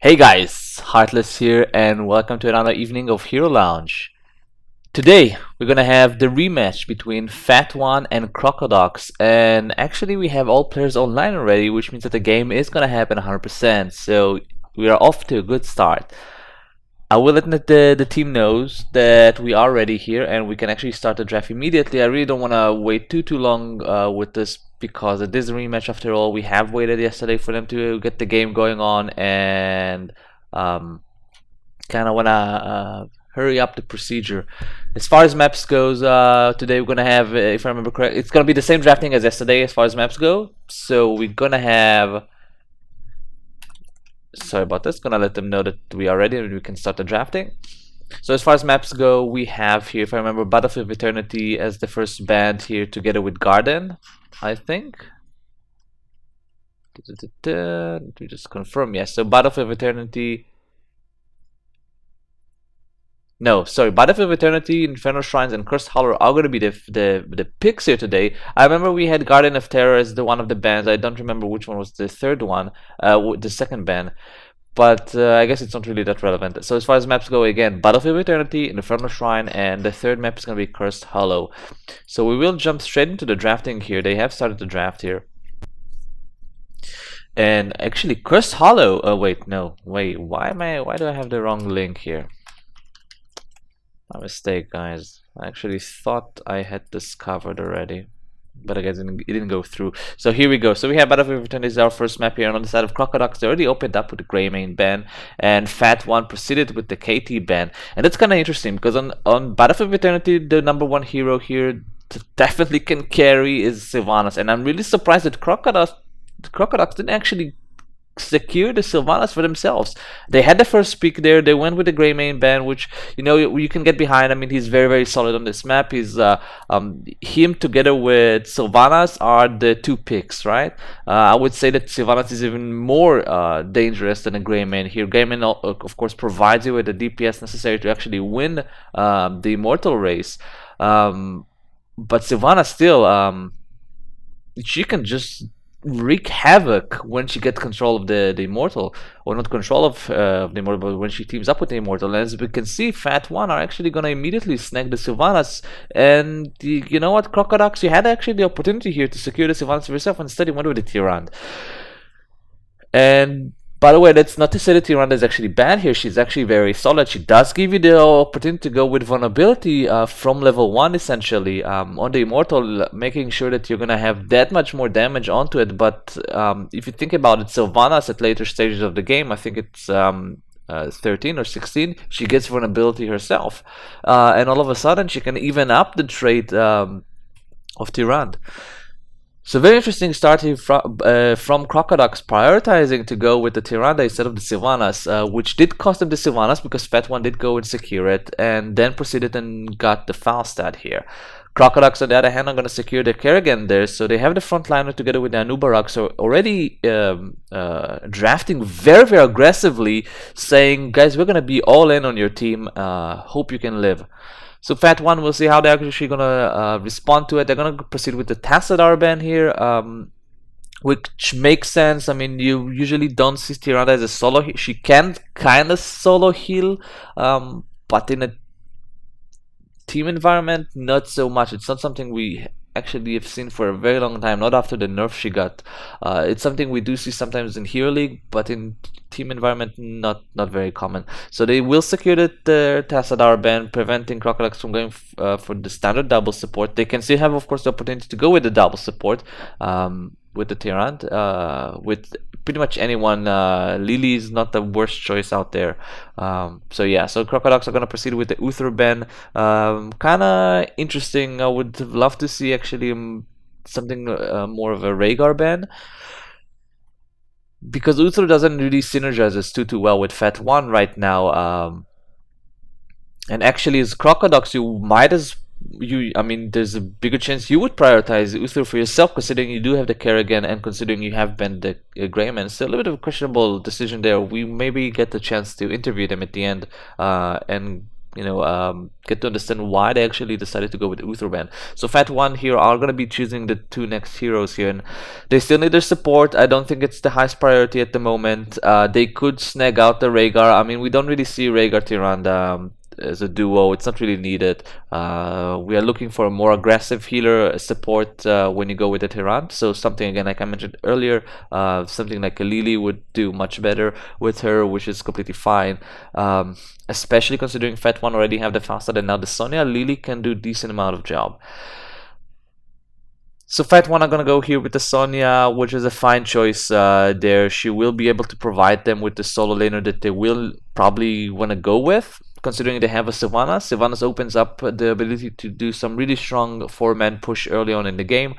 Hey guys, Heartless here and welcome to another evening of Hero Lounge. Today we're gonna have the rematch between Fat One and CrocoDocs, and actually we have all players online already, which means that the game is gonna happen 100%, so we are off to a good start. I will let the team knows that we are ready here and we can actually start the draft immediately. I really don't want to wait too long with this because it is a rematch after all. We have waited yesterday for them to get the game going on and kind of want to hurry up the procedure. As far as maps goes, today we're gonna have, if I remember correct, it's gonna be the same drafting as yesterday as far as maps go. So we're gonna have. Sorry about this. Gonna let them know that we are ready and we can start the drafting. So as far as maps go, we have here, if I remember, Battlefield of Eternity as the first band here, together with Garden, I think. Let me just confirm. Yes, so Battlefield of Eternity. No, sorry, Battlefield of Eternity, Infernal Shrines, and Cursed Hollow are going to be the picks here today. I remember we had Guardian of Terror as the one of the bands. I don't remember which one was the third one, the second band. But I guess it's not really that relevant. So as far as maps go, again, Battlefield of Eternity, Infernal Shrine, and the third map is going to be Cursed Hollow. So we will jump straight into the drafting here. They have started the draft here. And actually, Cursed Hollow. Oh wait, no, wait. Why do I have the wrong link here? My mistake, guys. I actually thought I had this covered already, but I guess it didn't go through. So here we go. So we have Battlefield of Eternity is our first map here, and on the side of CrocoDocs, they already opened up with the Grey main ban, and Fat One proceeded with the KT ban. And that's kind of interesting because on Battlefield of Eternity, the #1 hero here definitely can carry is Sylvanas, and I'm really surprised that CrocoDocs didn't actually secure the Sylvanas for themselves. They had the first pick there. They went with the Grey main ban, which you can get behind. I mean, he's very solid on this map. He's him together with Sylvanas are the two picks, right? I would say that Sylvanas is even more dangerous than a Grey main here. Grey main, of course, provides you with the DPS necessary to actually win the Immortal race. But Sylvanas still, she can just wreak havoc when she gets control of the Immortal, or not control of the Immortal, but when she teams up with the Immortal. And as we can see, Fat One are actually gonna immediately snag the Sylvanas. And you know what, CrocoDocs, you had actually the opportunity here to secure the Sylvanas for yourself, and instead you went with the Tyrant. And by the way, that's not to say that Tyrande is actually bad here. She's actually very solid. She does give you the opportunity to go with vulnerability from level 1, essentially, on the Immortal, making sure that you're going to have that much more damage onto it. But if you think about it, Sylvanas at later stages of the game, I think it's 13 or 16, she gets vulnerability herself. And all of a sudden, she can even up the trait of Tyrande. So very interesting start here from CrocoDocs prioritizing to go with the Tyrande instead of the Sylvanas, which did cost them the Sylvanas because Fat One did go and secure it, and then proceeded and got the Falstad here. CrocoDocs, on the other hand, are going to secure the Kerrigan there, so they have the frontliner together with the Anubarak, so already drafting very aggressively, saying, guys, we're going to be all in on your team, hope you can live. So Fat One, we'll see how they're actually gonna respond to it. They're gonna proceed with the Tassadar ban here, which makes sense. I mean, you usually don't see Tyrande as a solo heal. She can kind of solo heal, but in a team environment, not so much. It's not something we actually have seen for a very long time, not after the nerf she got. It's something we do see sometimes in Hero League, but in team environment, not very common. So they will secure the Tassadar ban, preventing CrocoDocs from going for the standard double support. They can still have, of course, the opportunity to go with the double support with the Tyrant, with pretty much anyone. Lily is not the worst choice out there. So yeah, so CrocoDocs are going to proceed with the Uther ban. Kind of interesting. I would love to see actually something more of a Rhaegar ban, because Uther doesn't really synergize us too well with Fat One right now. And actually, as CrocoDocs, you might as I mean, there's a bigger chance you would prioritize Uther for yourself, considering you do have the Kerrigan and considering you have been the Greyman. So a little bit of a questionable decision there. We maybe get the chance to interview them at the end and get to understand why they actually decided to go with Utherban. So Fat One here are gonna be choosing the two next heroes here, and they still need their support. I don't think it's the highest priority at the moment. They could snag out the Rhaegar. I mean, we don't really see Rhaegar Tyrande as a duo. It's not really needed. We are looking for a more aggressive healer support when you go with the Tyrande. So something again, like I mentioned earlier, something like a Lily would do much better with her, which is completely fine. Especially considering Fat One already have the Fastad and now the Sonya, Lily can do decent amount of job. So Fat One are gonna go here with the Sonya, which is a fine choice there. She will be able to provide them with the solo laner that they will probably want to go with, considering they have a Sylvanas. Sylvanas opens up the ability to do some really strong four-man push early on in the game.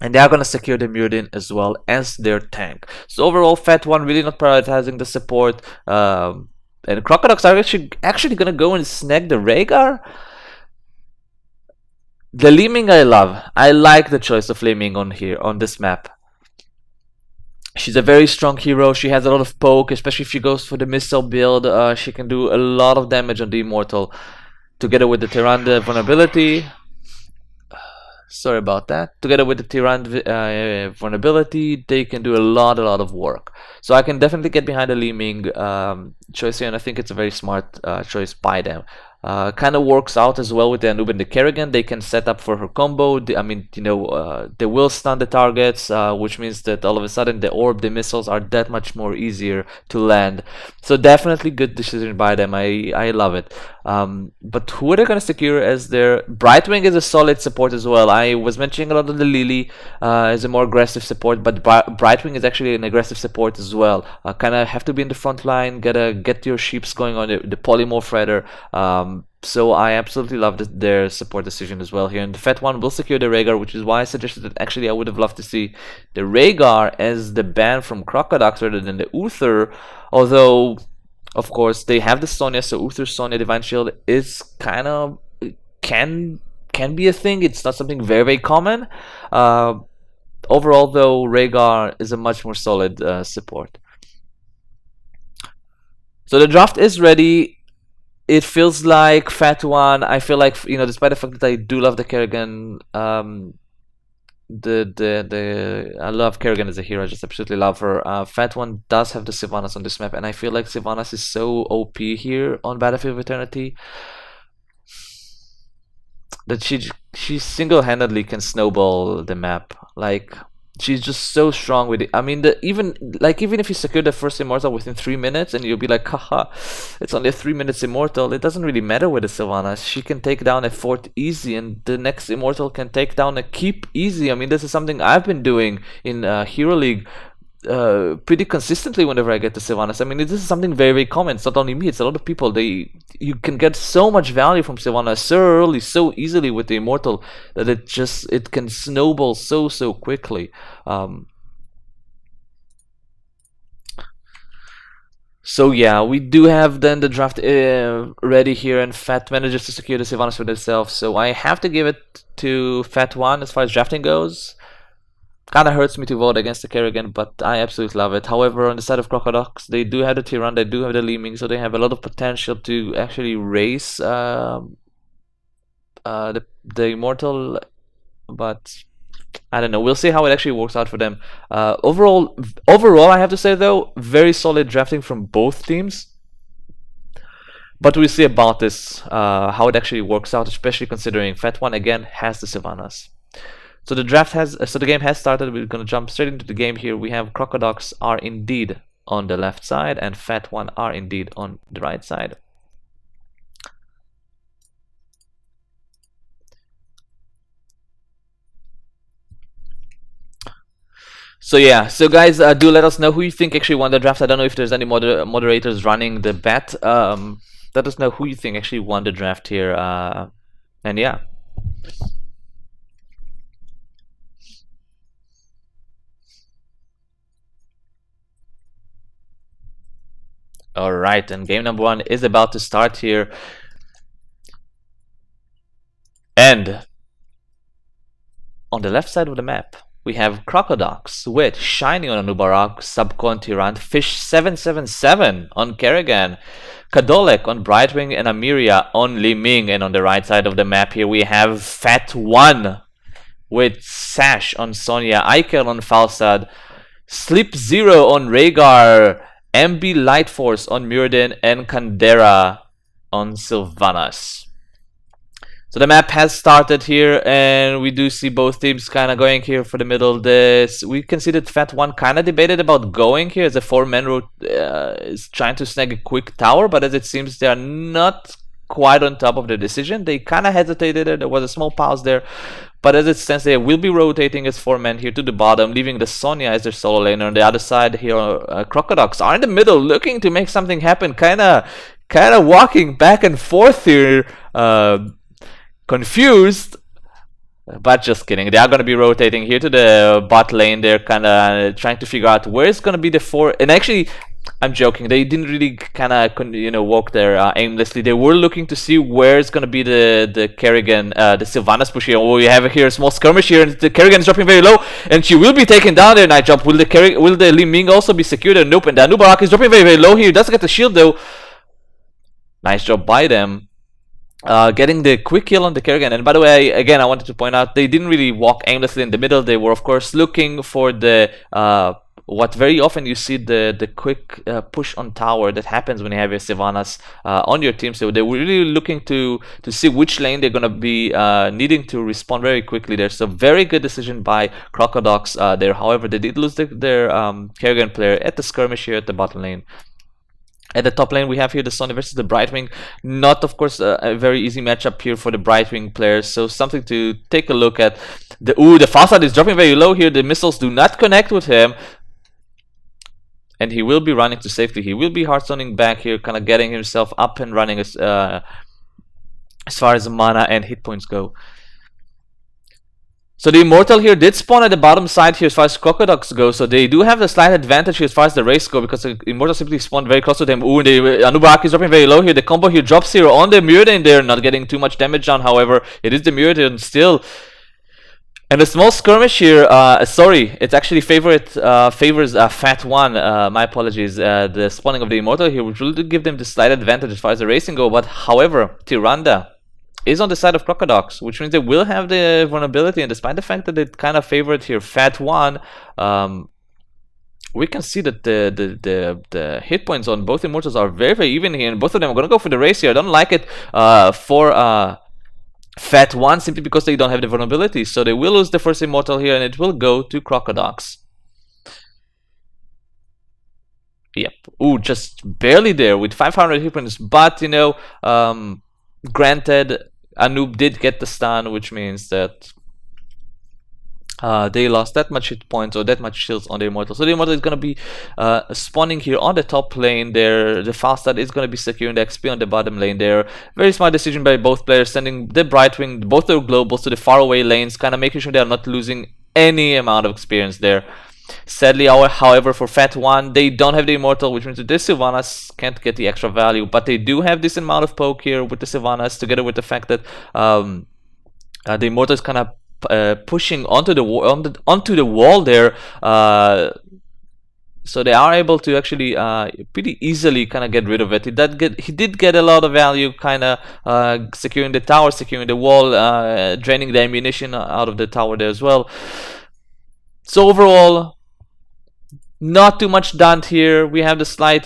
And they are going to secure the Muradin as well as their tank. So overall, Fat One really not prioritizing the support. And CrocoDocs are actually going to go and snag the Rhaegar. The Liming I love. I like the choice of Liming on here, on this map. She's a very strong hero. She has a lot of poke, especially if she goes for the missile build. She can do a lot of damage on the Immortal. Together with the Tyrande vulnerability. Sorry about that. Together with the Tyrande vulnerability, they can do a lot of work. So I can definitely get behind the Liming choice here, and I think it's a very smart choice by them. Kind of works out as well with the Anub and the Kerrigan. They can set up for her combo. I mean, they will stun the targets, which means that all of a sudden the orb, the missiles are that much more easier to land. So definitely good decision by them. I love it. But who are they going to secure as their... Brightwing is a solid support as well. I was mentioning a lot of the Lily as a more aggressive support, but Brightwing is actually an aggressive support as well. Kind of have to be in the front line, gotta get your sheeps going on the polymorph rider. So I absolutely love their support decision as well here. And the Fat One will secure the Rhaegar, which is why I suggested that actually I would have loved to see the Rhaegar as the ban from CrocoDocs rather than the Uther. Although, of course, they have the Sonya, so Uther Sonya Divine Shield is kind of can be a thing. It's not something very common. Overall, though, Rhaegar is a much more solid support. So the draft is ready. It feels like Fat One. I feel like, despite the fact that I do love the Kerrigan, I love Kerrigan as a hero. I just absolutely love her. Fat One does have the Sylvanas on this map, and I feel like Sylvanas is so OP here on Battlefield of Eternity that she single-handedly can snowball the map. Like, she's just so strong with it. I mean, even if you secure the first immortal within 3 minutes, and you'll be like, haha, it's only a 3 minutes immortal. It doesn't really matter with the Sylvanas. She can take down a fort easy, and the next immortal can take down a keep easy. I mean, this is something I've been doing in Hero League pretty consistently whenever I get to Sylvanas. I mean, this is something very common. It's not only me, it's a lot of people. You can get so much value from Sylvanas so early, so easily with the Immortal, that it can snowball so quickly. So yeah, we do have then the draft ready here, and Fat manages to secure the Sylvanas for themselves. So I have to give it to Fat One as far as drafting goes. Kind of hurts me to vote against the Kerrigan, but I absolutely love it. However, on the side of CrocoDocs, they do have the Tyrande, they do have the Liming, so they have a lot of potential to actually raise the Immortal, but I don't know. We'll see how it actually works out for them. Overall, I have to say though, very solid drafting from both teams. But we'll see about this, how it actually works out, especially considering Fat One again has the Sylvanas. So the game has started. We're gonna jump straight into the game here. We have CrocoDocs are indeed on the left side, and Fat One are indeed on the right side. So yeah, so guys, do let us know who you think actually won the draft. I don't know if there's any moderators running the bet. Let us know who you think actually won the draft here, and yeah. Alright, and game number 1 is about to start here. And on the left side of the map, we have CrocoDocs with Shiny on Anubarak, Subcon Tyrant, Fish 777 on Kerrigan, Kadolek on Brightwing, and Amiria on Liming. And on the right side of the map here we have Fat One with Sash on Sonya, Ikel on Falsad, Sleep Zero on Rhaegar, MB Light Force on Muradin, and Kandera on Sylvanas. So the map has started here, and we do see both teams kind of going here for the middle. We can see that Fat One kind of debated about going here as a 4-man route is trying to snag a quick tower, but as it seems they are not quite on top of the decision. They kind of hesitated. There was a small pause there, but as it stands, they will be rotating as 4-men here to the bottom, leaving the Sonya as their solo laner. On the other side here, CrocoDocs are in the middle, looking to make something happen, kind of walking back and forth here. Confused, but just kidding. They are going to be rotating here to the bot lane. They're kind of trying to figure out where it's going to be the 4. And actually, I'm joking. They didn't really kind of walk there aimlessly. They were looking to see where it's going to be the Kerrigan, the Sylvanas push here. Oh, we have here a small skirmish here, and the Kerrigan is dropping very low, and she will be taken down there. Night jump. Will the Li Ming also be secured? Nope. And the Anubarak is dropping very low here. Doesn't get the shield though. Nice job by them. Getting the quick kill on the Kerrigan. And by the way, again, I wanted to point out they didn't really walk aimlessly in the middle. They were, of course, looking for the what very often you see the quick push on tower that happens when you have your Sylvanas on your team. So they were really looking to see which lane they're gonna be needing to respond very quickly there. So very good decision by CrocoDocs there. However, they did lose their Kerrigan player at the skirmish here at the bottom lane. At the top lane, we have here the Sonya versus the Brightwing. Not, of course, a very easy matchup here for the Brightwing players. So something to take a look at. The Falsad is dropping very low here. The missiles do not connect with him. And he will be running to safety. He will be hardstoning back here, kind of getting himself up and running as far as mana and hit points go. So the Immortal here did spawn at the bottom side here as far as CrocoDocs go, so they do have the slight advantage here as far as the race go, because the Immortal simply spawned very close to them. Ooh, and the Anubarak is dropping very low here. The combo here drops here on the Muradin there, not getting too much damage down, however. It is the Muradin still. And a small skirmish here, sorry, it actually favors Fat One, my apologies. The spawning of the Immortal here, which will give them the slight advantage as far as the racing go, but however, Tyrande is on the side of CrocoDocs, which means they will have the vulnerability, and despite the fact that it kind of favored here Fat One, we can see that the hit points on both Immortals are very even here, and both of them are going to go for the race here. I don't like it for Fat One simply because they don't have the vulnerability, so they will lose the first Immortal here, and it will go to CrocoDocs. Yep. Ooh, just barely there with 500 hit points, but you know, granted, Anub did get the stun, which means that they lost that much hit points or that much shields on the Immortal. So the Immortal is going to be spawning here on the top lane there. The Falstad is going to be securing the XP on the bottom lane there. Very smart decision by both players, sending the Brightwing, both their globals to the faraway lanes, kind of making sure they are not losing any amount of experience there. Sadly, however, for Fat One, they don't have the Immortal, which means that the Sylvanas can't get the extra value, but they do have this amount of poke here with the Sylvanas, together with the fact that the Immortal is kind of pushing onto the wall there, so they are able to actually pretty easily kind of get rid of it. He did get a lot of value, kind of securing the tower, securing the wall, draining the ammunition out of the tower there as well. So overall, not too much done here. We have the slight,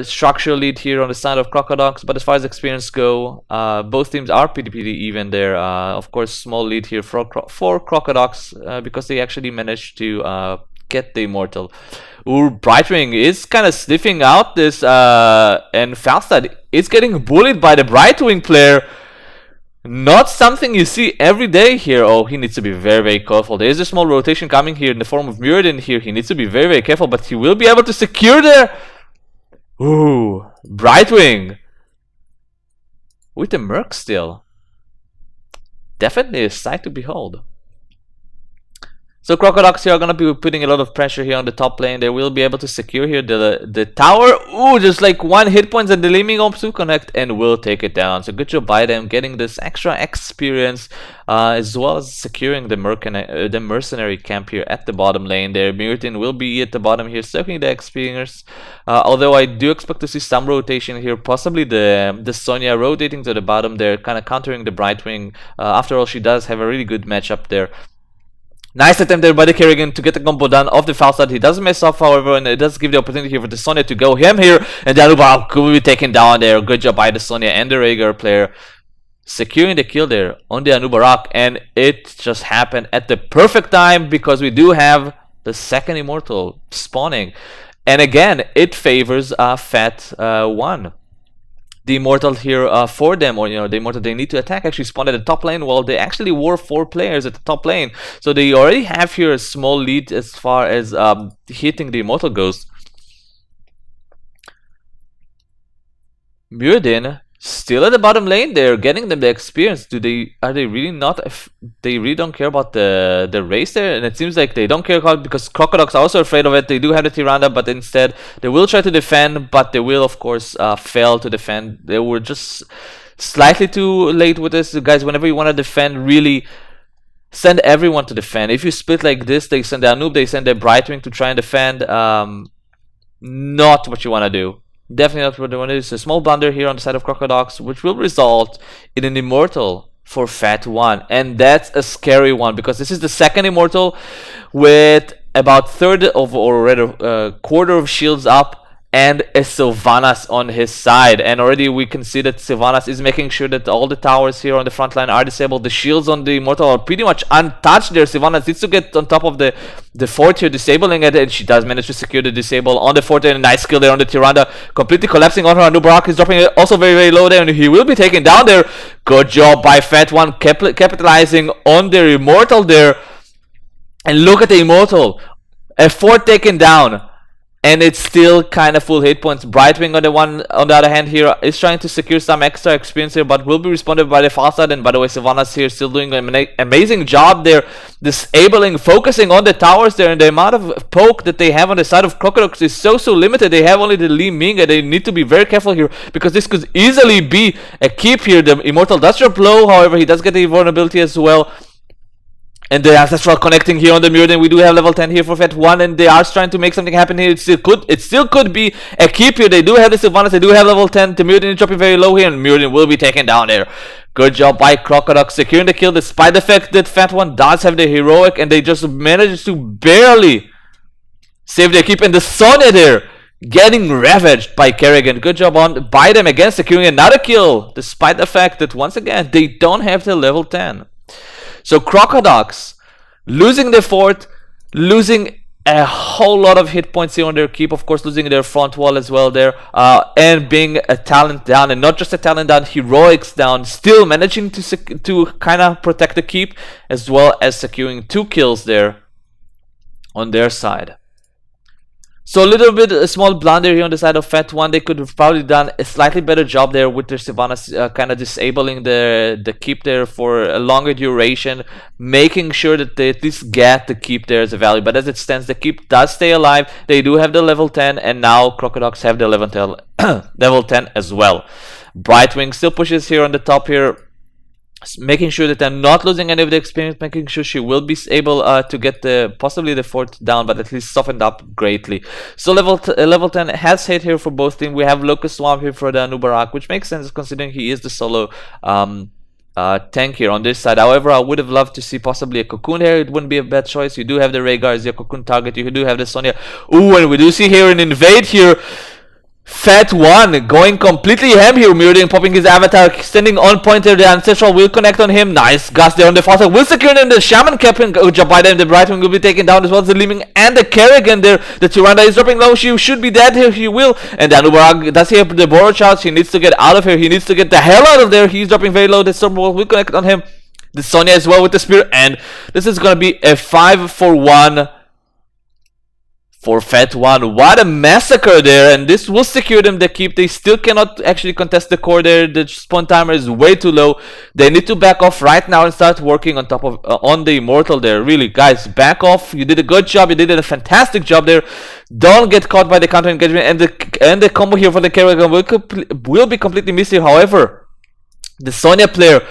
structural lead here on the side of CrocoDocs, but as far as experience go, both teams are pretty even there. Of course, small lead here for CrocoDocs because they actually managed to get the Immortal. Ooh, Brightwing is kind of sniffing out this, and Falstad is getting bullied by the Brightwing player. Not something you see every day here. Oh, he needs to be very careful. There is a small rotation coming here in the form of Muradin here. He needs to be very careful, but he will be able to secure the... Ooh, Brightwing with the Merc still. Definitely a sight to behold. So CrocoDocs here are going to be putting a lot of pressure here on the top lane. They will be able to secure here the tower. Ooh, just like 1 hit points and the Liming Hopes to connect and will take it down. So good job by them getting this extra experience as well as securing the mercenary camp here at the bottom lane there. Miritin will be at the bottom here soaking the experience. Although I do expect to see some rotation here, possibly the Sonya rotating to the bottom there, kind of countering the Brightwing. After all, she does have a really good matchup there. Nice attempt there by the Kerrigan to get the combo done off the foul side. He doesn't mess up, however, and it does give the opportunity here for the Sonya to go him here. And the Anubarak could be taken down there. Good job by the Sonya and the Rhaegar player securing the kill there on the Anubarak. And it just happened at the perfect time because we do have the second Immortal spawning. And again, it favors Fat 1. The Immortal here for them, or the Immortal they need to attack actually spawned at the top lane. Well, they actually were 4 players at the top lane, so they already have here a small lead as far as hitting the Immortal goes. Muradin still at the bottom lane. They're getting them the experience. Are they really not? They really don't care about the race there, and it seems like they don't care about, because CrocoDocs are also afraid of it. They do have the Tyrande, but instead they will try to defend, but they will of course fail to defend. They were just slightly too late with this, guys. Whenever you want to defend, really send everyone to defend. If you split like this, they send the Anub, they send the Brightwing to try and defend. Not what you want to do. Definitely not what they want to do. It's a small blunder here on the side of CrocoDocs, which will result in an Immortal for Fat 1. And that's a scary one, because this is the second Immortal with about third of, or rather quarter of shields up, and a Sylvanas on his side. And already we can see that Sylvanas is making sure that all the towers here on the front line are disabled. The shields on the Immortal are pretty much untouched there. Sylvanas needs to get on top of the fort here, disabling it, and she does manage to secure the disable on the fort, and a nice kill there on the Tyrande, completely collapsing on her. Anubarak is dropping it also very, very low there, and he will be taken down there. Good job by Fat 1 capitalizing on their Immortal there. And look at the Immortal, a fort taken down, and it's still kind of full hit points. Brightwing on the other hand here is trying to secure some extra experience here, but will be responded by the far side. And by the way, Sylvanas here still doing an amazing job there, disabling, focusing on the towers there, and the amount of poke that they have on the side of CrocoDocs is so limited. They have only the Li Ming, and they need to be very careful here, because this could easily be a keep here. The Immortal does drop low, however, he does get the vulnerability as well. And the Ancestral connecting here on the Muradin. We do have level 10 here for Fat 1, and they are trying to make something happen here. It still could be a keep here. They do have the Sylvanas, they do have level 10. The Muradin is dropping very low here, and Muradin will be taken down there. Good job by CrocoDocs securing the kill, despite the fact that Fat 1 does have the heroic, and they just managed to barely save their keep. And the Sonya there getting ravaged by Kerrigan. Good job by them again, securing another kill, despite the fact that once again they don't have the level 10. So CrocoDocs losing the fort, losing a whole lot of hit points here on their keep, of course losing their front wall as well there, and being a talent down, and not just a talent down, heroics down, still managing to kind of protect the keep, as well as securing 2 kills there on their side. So a little bit a small blunder here on the side of Fat 1. They could have probably done a slightly better job there with their Sylvanas kind of disabling the keep there for a longer duration, making sure that they at least get the keep there as a value. But as it stands, the keep does stay alive. They do have the level 10, and now CrocoDocs have the level 10 as well. Brightwing still pushes here on the top here, making sure that they're not losing any of the experience, making sure she will be able to get possibly the fort down, but at least softened up greatly. So level 10 has hit here for both teams. We have Locust Swamp here for the Anubarak, which makes sense considering he is the solo tank here on this side. However, I would have loved to see possibly a Cocoon here. It wouldn't be a bad choice. You do have the Rhaegar as your Cocoon target. You do have the Sonya. Ooh, and we do see here an invade here. Fat 1 going completely ham here. Muradin popping his avatar, standing on point there. The Ancestral will connect on him. Nice Gus there on the far side. Will secure him. The Shaman captain. Good job by them. The Brightwing will be taken down as well as the Liming and the Kerrigan there. The Tyrande is dropping low. She should be dead here. He will. And the Anubarak does he have the borrow charge? He needs to get out of here. He needs to get the hell out of there. He's dropping very low. The Stormwall will connect on him. The Sonya as well with the spear. And this is going to be a 5-for-1 for Fat One. What a massacre there, and this will secure them the keep. They still cannot actually contest the core there. The spawn timer is way too low. They need to back off right now and start working on top of on the Immortal there. Really, guys, back off. You did a good job. You did a fantastic job there. Don't get caught by the counter engagement, and the combo here for the Kerrigan will be completely missed here. However, the Sonya player,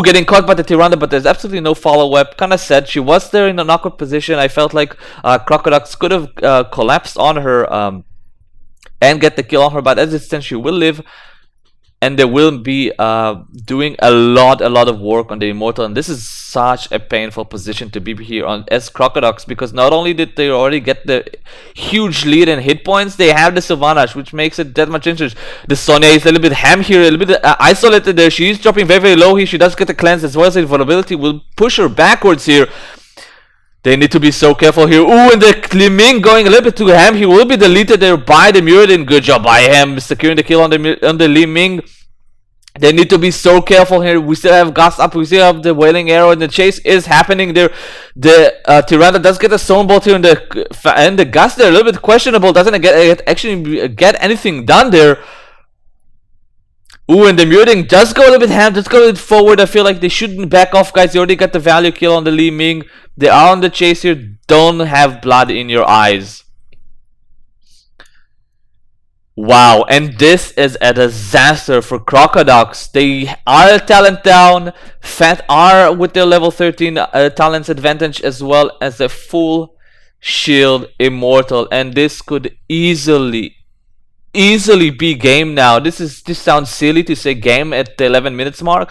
getting caught by the Tyrande, but there's absolutely no follow-up. Kinda sad. She was there in an awkward position. I felt like CrocoDocs could have collapsed on her and get the kill on her, but as it stands, she will live. And they will be doing a lot of work on the Immortal, and this is such a painful position to be here on as CrocoDocs, because not only did they already get the huge lead in hit points, they have the Sylvanas, which makes it that much interesting. The Sonya is a little bit ham here, a little bit isolated there. She is dropping very low here. She does get the cleanse as well as the vulnerability will push her backwards here. They need to be so careful here. And the Ming going a little bit too ham. He will be deleted there by the Muradin. Good job by him securing the kill on the Li Ming. They need to be so careful here. We still have Gus up. We still have the Wailing Arrow, and the chase is happening there. The Tyrande does get a Stone Bolt here, and the Gus there a little bit questionable. Doesn't actually get anything done there. And the Muradin does go a little bit ham, just go a little bit forward. I feel like they shouldn't back off, guys. They already got the value kill on the Li Ming. They are on the chase here. Don't have blood in your eyes. Wow, and this is a disaster for CrocoDocs. They are a talent down. Fat are with their level 13 talents advantage, as well as a full shield Immortal, and this could easily be game now. This sounds silly to say game at the 11 minutes mark.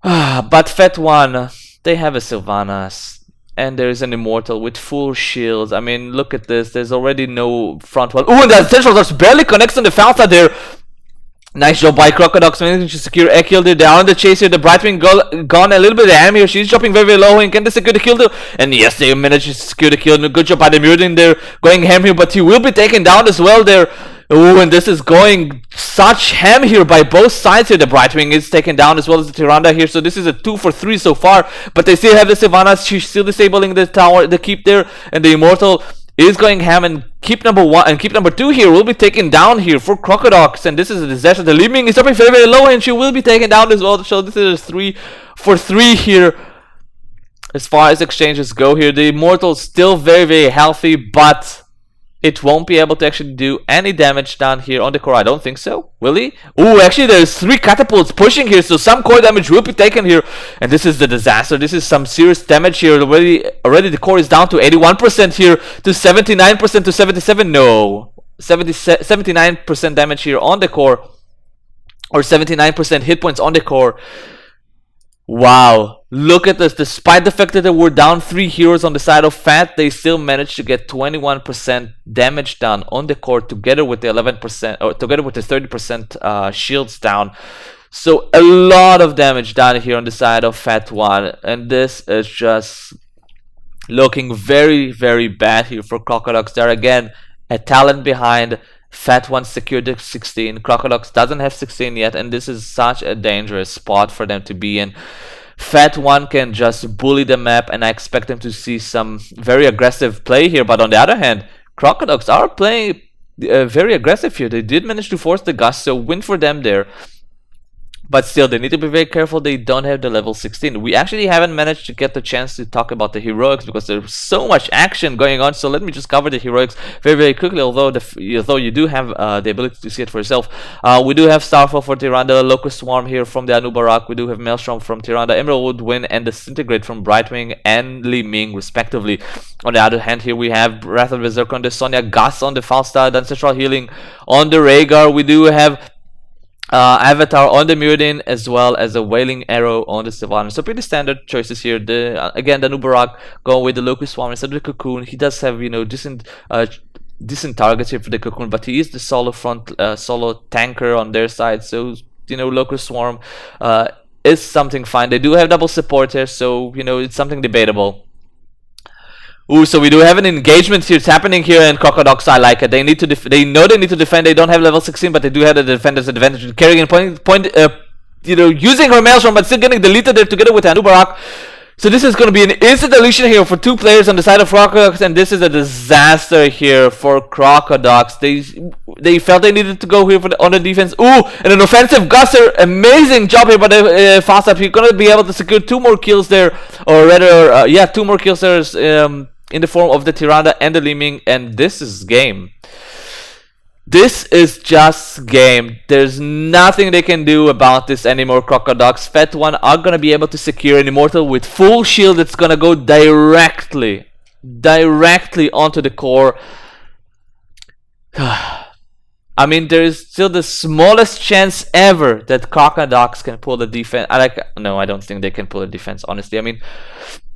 But Fat One, they have a Sylvanas, and there is an Immortal with full shields. I mean, look at this. There's already no front wall. And the Essential Dodge barely connects on the Falsa there. Nice job by CrocoDocs managing to secure a kill there. They are on the chase here. The Brightwing gone a little bit ham here. She's dropping very low. And can they secure the kill there? And yes, they managed to secure the kill. Good job by the Muradin there. Going ham here, but he will be taken down as well there. And this is going such ham here by both sides here. The Brightwing is taken down as well as the Tyrande here. So this is a 2 for 3 so far. But they still have the Sylvanas. She's still disabling the tower, the keep there. And the Immortal is going ham, and keep number 1 and keep number 2 here will be taken down here for CrocoDocs, and this is a disaster. The Li Ming is dropping very low, and she will be taken down as well. So this is a 3 for 3 here as far as exchanges go here. The Immortal still very healthy, but it won't be able to actually do any damage down here on the core. I don't think so. Will he? Actually there's 3 catapults pushing here, so some core damage will be taken here. And this is the disaster. This is some serious damage here. Already the core is down to 81% here, to 79% to 77. No. 79% damage here on the core. Or 79% hit points on the core. Wow, look at this. Despite the fact that they were down 3 heroes on the side of Fat, they still managed to get 21% damage down on the core, together with the 11%, or together with the 30% shields down. So a lot of damage down here on the side of Fat One, and this is just looking very bad here for CrocoDocs. They're again a talent behind. Fat One secured the 16. CrocoDocs doesn't have 16 yet, and this is such a dangerous spot for them to be in. Fat One can just bully the map, and I expect them to see some very aggressive play here. But on the other hand, CrocoDocs are playing very aggressive here. They did manage to force the Gust, so win for them there. But still, they need to be very careful. They don't have the level 16. We actually haven't managed to get the chance to talk about the heroics, because there's so much action going on. So let me just cover the heroics very quickly. Although you do have the ability to see it for yourself. We do have Starfall for Tyrande, Locust Swarm here from the Anubarak. We do have Maelstrom from Tyrande, Emerald Wind, and Disintegrate from Brightwing and Li Ming, respectively. On the other hand, here we have Wrath of Berserker on the Sonya, Gus on the Falstad, Ancestral Healing on the Rhaegar. We do have Avatar on the Muradin, as well as a Wailing Arrow on the Sylvanas. So pretty standard choices here. Again, the Nubarak going with the Locust Swarm instead of the Cocoon. He does have, decent targets here for the Cocoon, but he is the solo tanker on their side. So Locust Swarm is something fine. They do have double support here, so it's something debatable. So we do have an engagement here. It's happening here, and CrocoDocs, I like it. They need to they know they need to defend. They don't have level 16, but they do have the defender's advantage. Carrying using her Maelstrom, but still getting deleted there together with Anubarak. So this is going to be an instant deletion here for 2 players on the side of CrocoDocs, and this is a disaster here for CrocoDocs. They felt they needed to go here on the defense. Ooh, and an offensive Gusser. Amazing job here by the fast up. He's going to be able to secure 2 more kills there, or rather, 2 more kills there in the form of the Tyrande and the Liming, and this is game. This is just game. There's nothing they can do about this anymore. CrocoDocs Fet1 are gonna be able to secure an Immortal with full shield that's gonna go directly onto the core. I mean, there is still the smallest chance ever that CrocoDocs can pull the defense. No, I don't think they can pull the defense, honestly. I mean,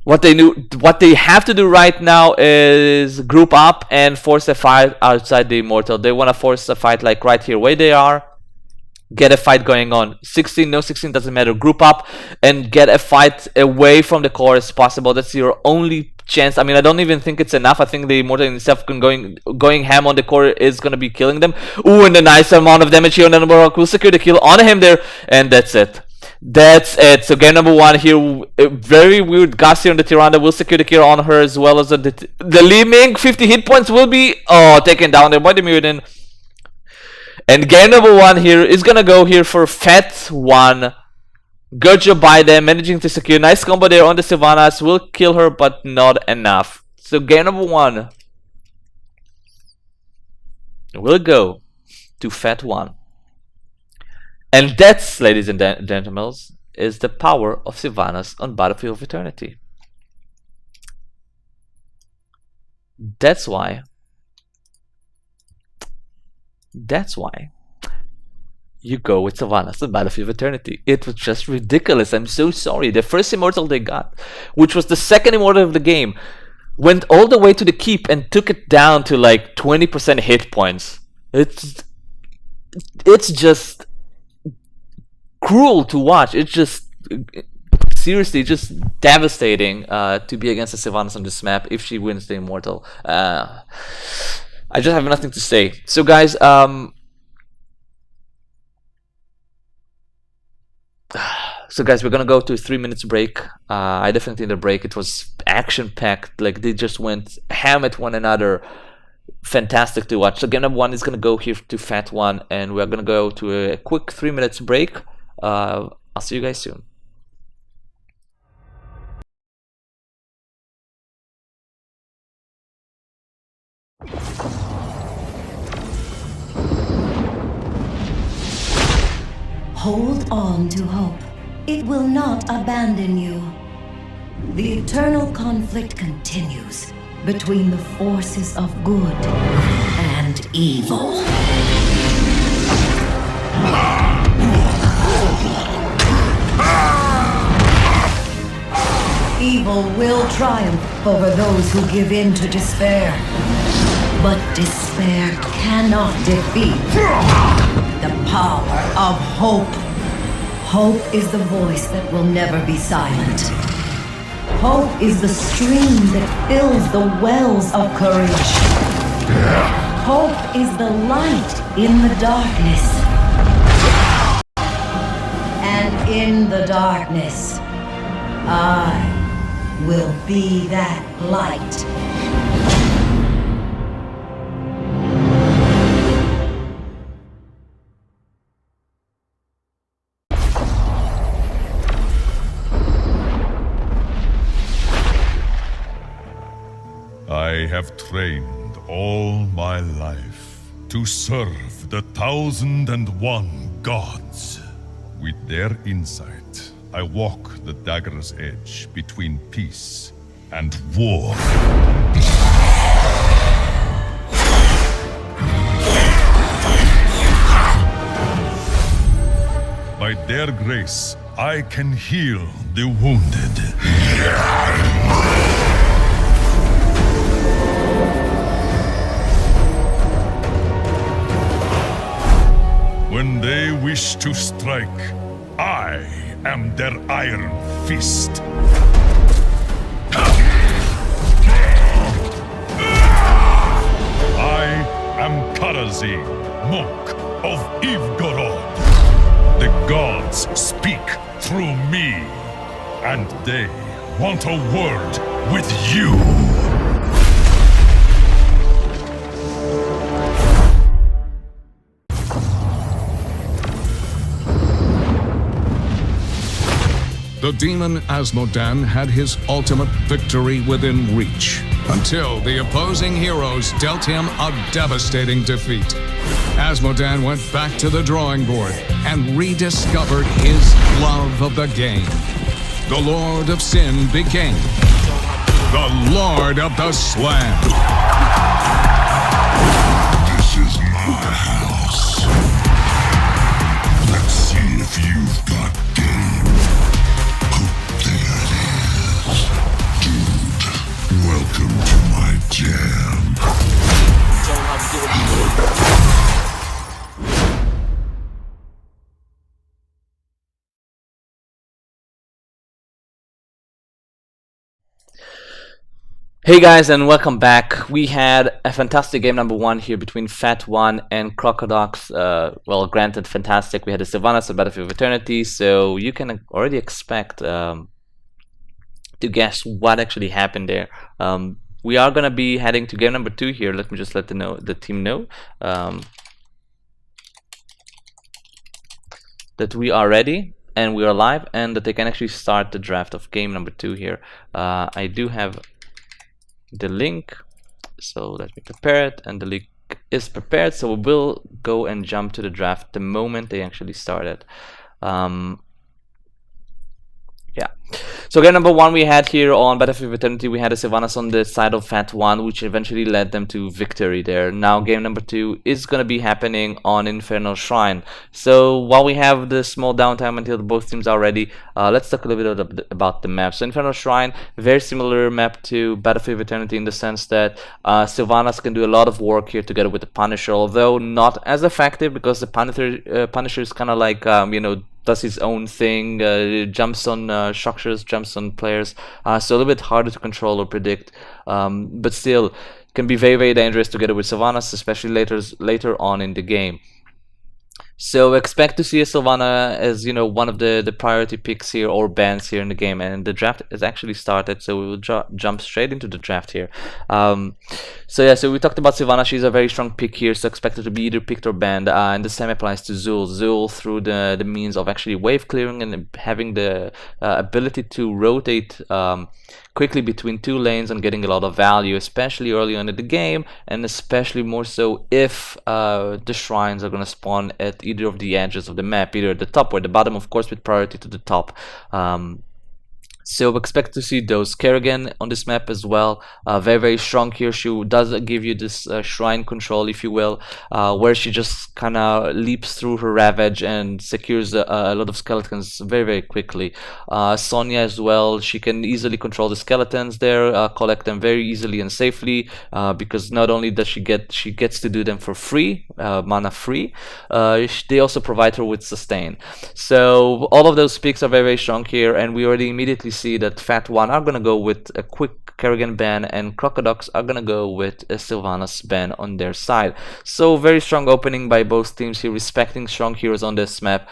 what they have to do right now is group up and force a fight outside the Immortal. They want to force a fight like right here where they are. Get a fight going on. 16, no 16, doesn't matter. Group up and get a fight away from the core as possible. That's your only chance. I mean, I don't even think it's enough. I think the Immortal itself going ham on the core is going to be killing them. Ooh, and a nice amount of damage here on the number. We'll secure the kill on him there, and that's it. That's it. So game number 1 here. A very weird Gus here on the Tyrande. Will secure the kill on her as well as the Liming. 50 hit points will be taken down there by the Mutant. And game number 1 here is gonna go here for Fet1. Good job by them, managing to secure. Nice combo there on the Sylvanas. Will kill her, but not enough. So game number 1 will go to Fet1. And that's, ladies and gentlemen, is the power of Sylvanas on Battlefield of Eternity. That's why you go with Sylvanas on Battlefield of Eternity. It was just ridiculous. I'm so sorry. The first Immortal they got, which was the second Immortal of the game, went all the way to the keep and took it down to like 20% hit points. It's just cruel to watch. It's just seriously just devastating to be against the Sylvanas on this map if she wins the Immortal. I just have nothing to say. So guys, we're gonna go to a 3 minutes break. I definitely need a break. It was action packed. Like, they just went ham at one another. Fantastic to watch. So game number 1 is gonna go here to Fet1, and we're gonna go to a quick 3 minutes break. I'll see you guys soon. Hold on to hope. It will not abandon you. The eternal conflict continues between the forces of good and evil. Evil will triumph over those who give in to despair. But despair cannot defeat the power of hope. Hope is the voice that will never be silent. Hope is the stream that fills the wells of courage. Hope is the light in the darkness. And in the darkness, I will be that light. I have trained all my life to serve the 1,001 gods. With their insight, I walk the dagger's edge between peace and war. By their grace, I can heal the wounded. When they wish to strike, I am their iron fist. I am Karazi, monk of Ivgorod. The gods speak through me, and they want a word with you. The demon Asmodan had his ultimate victory within reach, until the opposing heroes dealt him a devastating defeat. Asmodan went back to the drawing board and rediscovered his love of the game. The Lord of Sin became the Lord of the Slam. This is my house. Let's see if you've got game. There it is. Dude, welcome to my jam. Hey guys, and welcome back. We had a fantastic game number 1 here between Fat One and CrocoDocs. Well, granted, fantastic. We had a Sylvanas, a Battlefield of Eternity, so you can already expect to guess what actually happened there. We are gonna be heading to game number 2 here. Let me just let the team know that we are ready and we are live, and that they can actually start the draft of game number 2 here. I do have the link, so let me prepare it, and the link is prepared, so we will go and jump to the draft the moment they actually started. Yeah, so game number 1 we had here on Battlefield of Eternity, we had a Sylvanas on the side of Fat One, which eventually led them to victory there. Now game number 2 is going to be happening on Infernal Shrine. So while we have the small downtime until both teams are ready, let's talk a little bit about the map. So Infernal Shrine, very similar map to Battlefield of Eternity in the sense that Sylvanas can do a lot of work here together with the Punisher, although not as effective because the Punisher is kind of like, you know, does his own thing, jumps on structures, jumps on players, so a little bit harder to control or predict, but still can be very, very dangerous together with Sylvanas, especially later on in the game. So expect to see a Sylvana as, you know, one of the priority picks here or bans here in the game, and the draft is actually started, so we will jump straight into the draft here. So yeah, so we talked about Sylvana. She's a very strong pick here, so expected to be either picked or banned, and the same applies to Zul. Zul, through the means of actually wave clearing and having the ability to rotate quickly between 2 lanes and getting a lot of value, especially early on in the game, and especially more so if the shrines are going to spawn at either of the edges of the map, either at the top or the bottom, of course with priority to the top. So expect to see those. Kerrigan on this map as well, very, very strong here. She does give you this shrine control, if you will, where she just kind of leaps through her Ravage and secures a lot of skeletons very, very quickly. Sonya as well, she can easily control the skeletons there, collect them very easily and safely, because not only does she gets to do them for free, mana free, they also provide her with sustain. So all of those picks are very, very strong here, and we already immediately see that Fat One are going to go with a quick Kerrigan ban, and CrocoDocs are going to go with a Sylvanas ban on their side. So very strong opening by both teams here, respecting strong heroes on this map.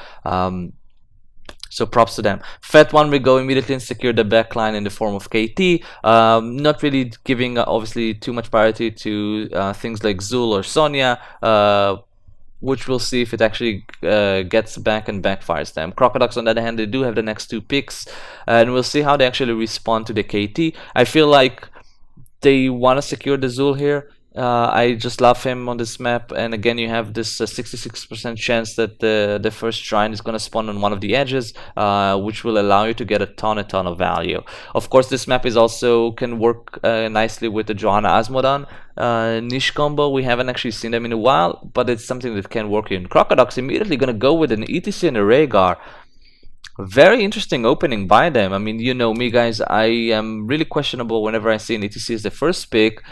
So props to them. Fat One will go immediately and secure the backline in the form of KT. Not really giving obviously too much priority to things like Zul or Sonya, which we'll see if it actually gets back and backfires them. CrocoDocs, on the other hand, they do have the next 2 picks, and we'll see how they actually respond to the KT. I feel like they want to secure the Zul here. I just love him on this map, and again you have this 66% chance that the first shrine is going to spawn on one of the edges, which will allow you to get a ton of value. Of course, this map is also can work nicely with the Johanna Asmodan niche combo. We haven't actually seen them in a while, but it's something that can work in. CrocoDocs immediately going to go with an ETC and a Rhaegar. Very interesting opening by them. I mean, you know me, guys, I am really questionable whenever I see an ETC as the first pick,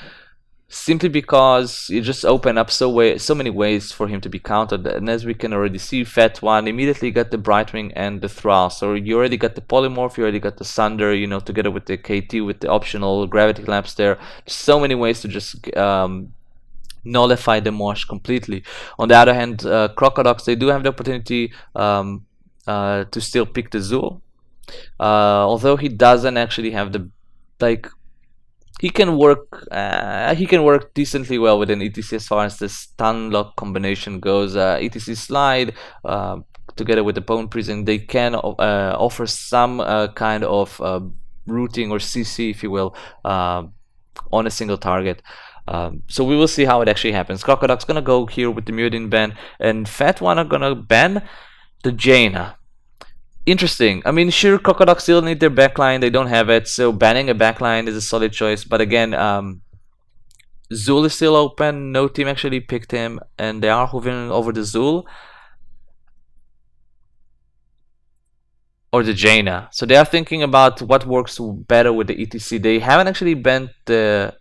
simply because you just open up so many ways for him to be countered. And as we can already see, Fat One immediately got the Brightwing and the Thrall. So you already got the Polymorph, you already got the Sunder, you know, together with the KT, with the optional Gravity Lamps there. So many ways to just nullify the Mosh completely. On the other hand, CrocoDocs, they do have the opportunity to still pick the Zul. Although he doesn't actually have the like he can work decently well with an ETC as far as the stun lock combination goes. ETC slide together with the bone prison, they can offer some kind of routing or CC, if you will, on a single target. So we will see how it actually happens. CrocoDocs gonna go here with the Mutin ban, and Fat One are gonna ban the Jaina. Interesting. I mean, sure, CrocoDocs still need their backline. They don't have it, so banning a backline is a solid choice. But again, Zul is still open. No team actually picked him, and they are hovering over the Zul or the Jaina. So they are thinking about what works better with the ETC. They haven't actually banned the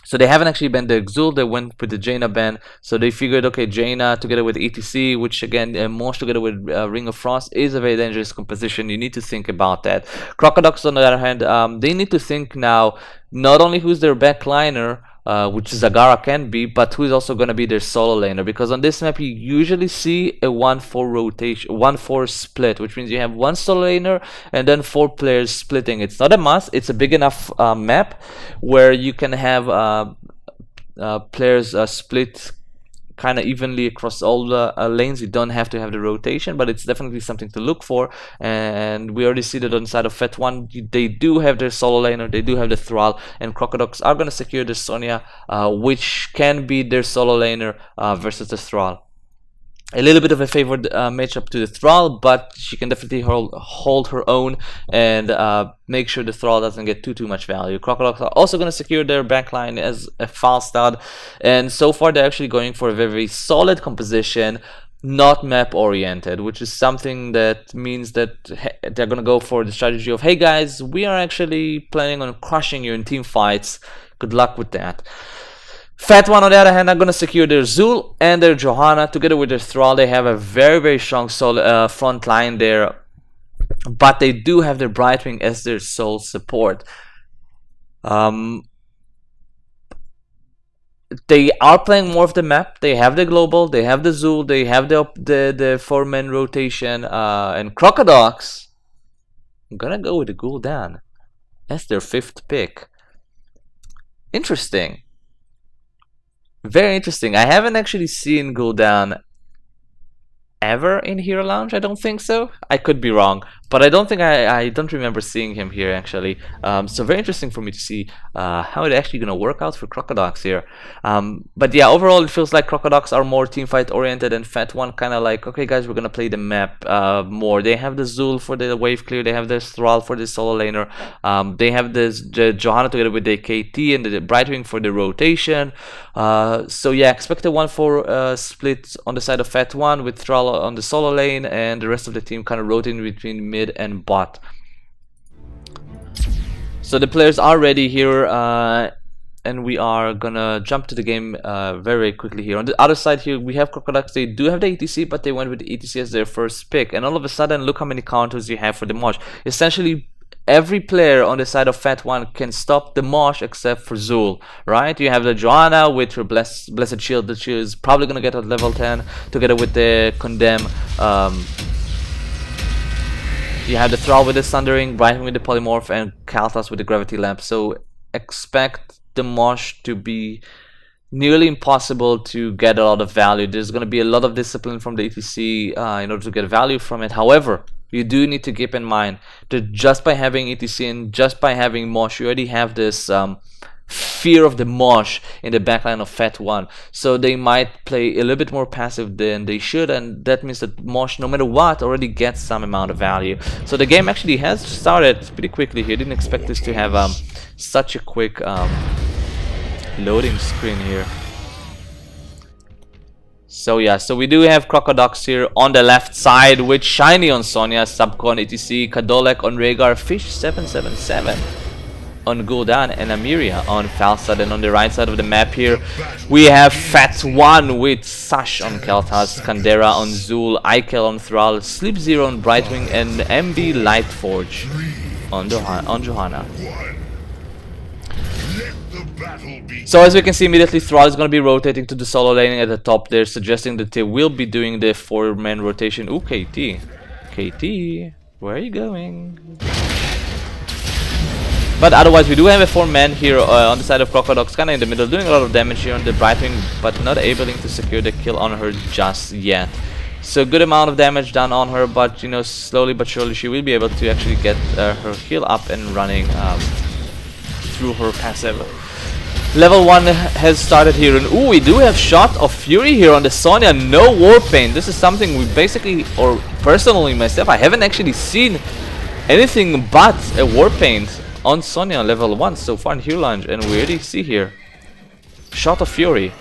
Xul, they went with the Jaina ban. So they figured, okay, Jaina together with ETC, which again, Mosh together with Ring of Frost is a very dangerous composition. You need to think about that. CrocoDocs, on the other hand, they need to think now not only who's their backliner, which Zagara can be, but who's also going to be their solo laner, because on this map you usually see a 1-4 rotation, 1-4 split, which means you have one solo laner and then 4 players splitting. It's not a must, it's a big enough map where you can have players split kind of evenly across all the lanes. You don't have to have the rotation, but it's definitely something to look for. And we already see that on the side of Fet 1, they do have their solo laner, they do have the Thrall, and CrocoDocs are going to secure the Sonya, which can be their solo laner versus the Thrall. A little bit of a favored matchup to the Thrall, but she can definitely hold her own and make sure the Thrall doesn't get too much value. CrocoDocs are also going to secure their backline as a fast start, and so far they're actually going for a very solid composition, not map oriented, which is something that means that they're going to go for the strategy of, hey guys, we are actually planning on crushing you in team fights. Good luck with that. Fat One, on the other hand, are going to secure their Zul and their Johanna together with their Thrall. They have a very strong front line there, but they do have their Brightwing as their sole support. They are playing more of the map. They have the global, they have the Zul, they have the 4-man rotation, and CrocoDocs I'm gonna go with the Gul'dan as their 5th pick. Interesting. Very interesting. I haven't actually seen Gul'dan ever in Hero Lounge. I don't think so. I could be wrong, but I don't remember seeing him here actually. So very interesting for me to see how it actually gonna work out for CrocoDocs here. But yeah, overall it feels like CrocoDocs are more teamfight oriented, and Fat One kind of like, okay guys, we're gonna play the map more. They have the Zul for the wave clear, they have the Thrall for the solo laner, they have the Johanna together with the KT and the Brightwing for the rotation. So yeah, expect a 1-4 split on the side of Fat One with Thrall on the solo lane and the rest of the team kind of rotating between mid and bot. So the players are ready here, and we are gonna jump to the game very quickly here. On the other side here we have CrocoDocs. They do have the ETC, but they went with the ETC as their first pick, and all of a sudden look how many counters you have for the Mosh. Essentially every player on the side of Fat One can stop the Mosh except for Zul, right? You have the Johanna with her blessed shield that she is probably gonna get at level 10 together with the Condemn. You have the Thrall with the Sundering, Brightwing with the Polymorph, and Kalthas with the Gravity Lamp. So expect the Mosh to be nearly impossible to get a lot of value. There's going to be a lot of discipline from the ETC in order to get value from it. However, you do need to keep in mind that just by having ETC and just by having Mosh, you already have this fear of the Mosh in the backline of Fat One. So they might play a little bit more passive than they should, and that means that Mosh, no matter what, already gets some amount of value. So the game actually has started pretty quickly here. Didn't expect this to have such a quick loading screen here. So yeah, so we do have CrocoDocs here on the left side with Shiny on Sonya, Subcon, ETC, Kadolek on Rhaegar, Fish 777 on Gul'dan, and Amiria on Falstad. And on the right side of the map here we have Fat One with Sash on Kel'Thas, Kandera on Zul, Ikel on Thrall, Sleep Zero on Brightwing, and MB Lightforge on Johanna. So as we can see, immediately Thrall is going to be rotating to the solo laning at the top there, suggesting that they will be doing the 4-man rotation. Ooh, KT. Where are you going? But otherwise, we do have a 4-man here on the side of CrocoDocs, kind of in the middle, doing a lot of damage here on the Brightwing, but not able to secure the kill on her just yet. So good amount of damage done on her, but you know, slowly but surely she will be able to actually get her heal up and running through her passive. Level 1 has started here, and ooh, we do have Shot of Fury here on the Sonya, no Warpaint. This is something we basically, or personally myself, I haven't actually seen anything but a Warpaint on Sonya level 1 so far in Hero Lounge, and we already see here Shot of Fury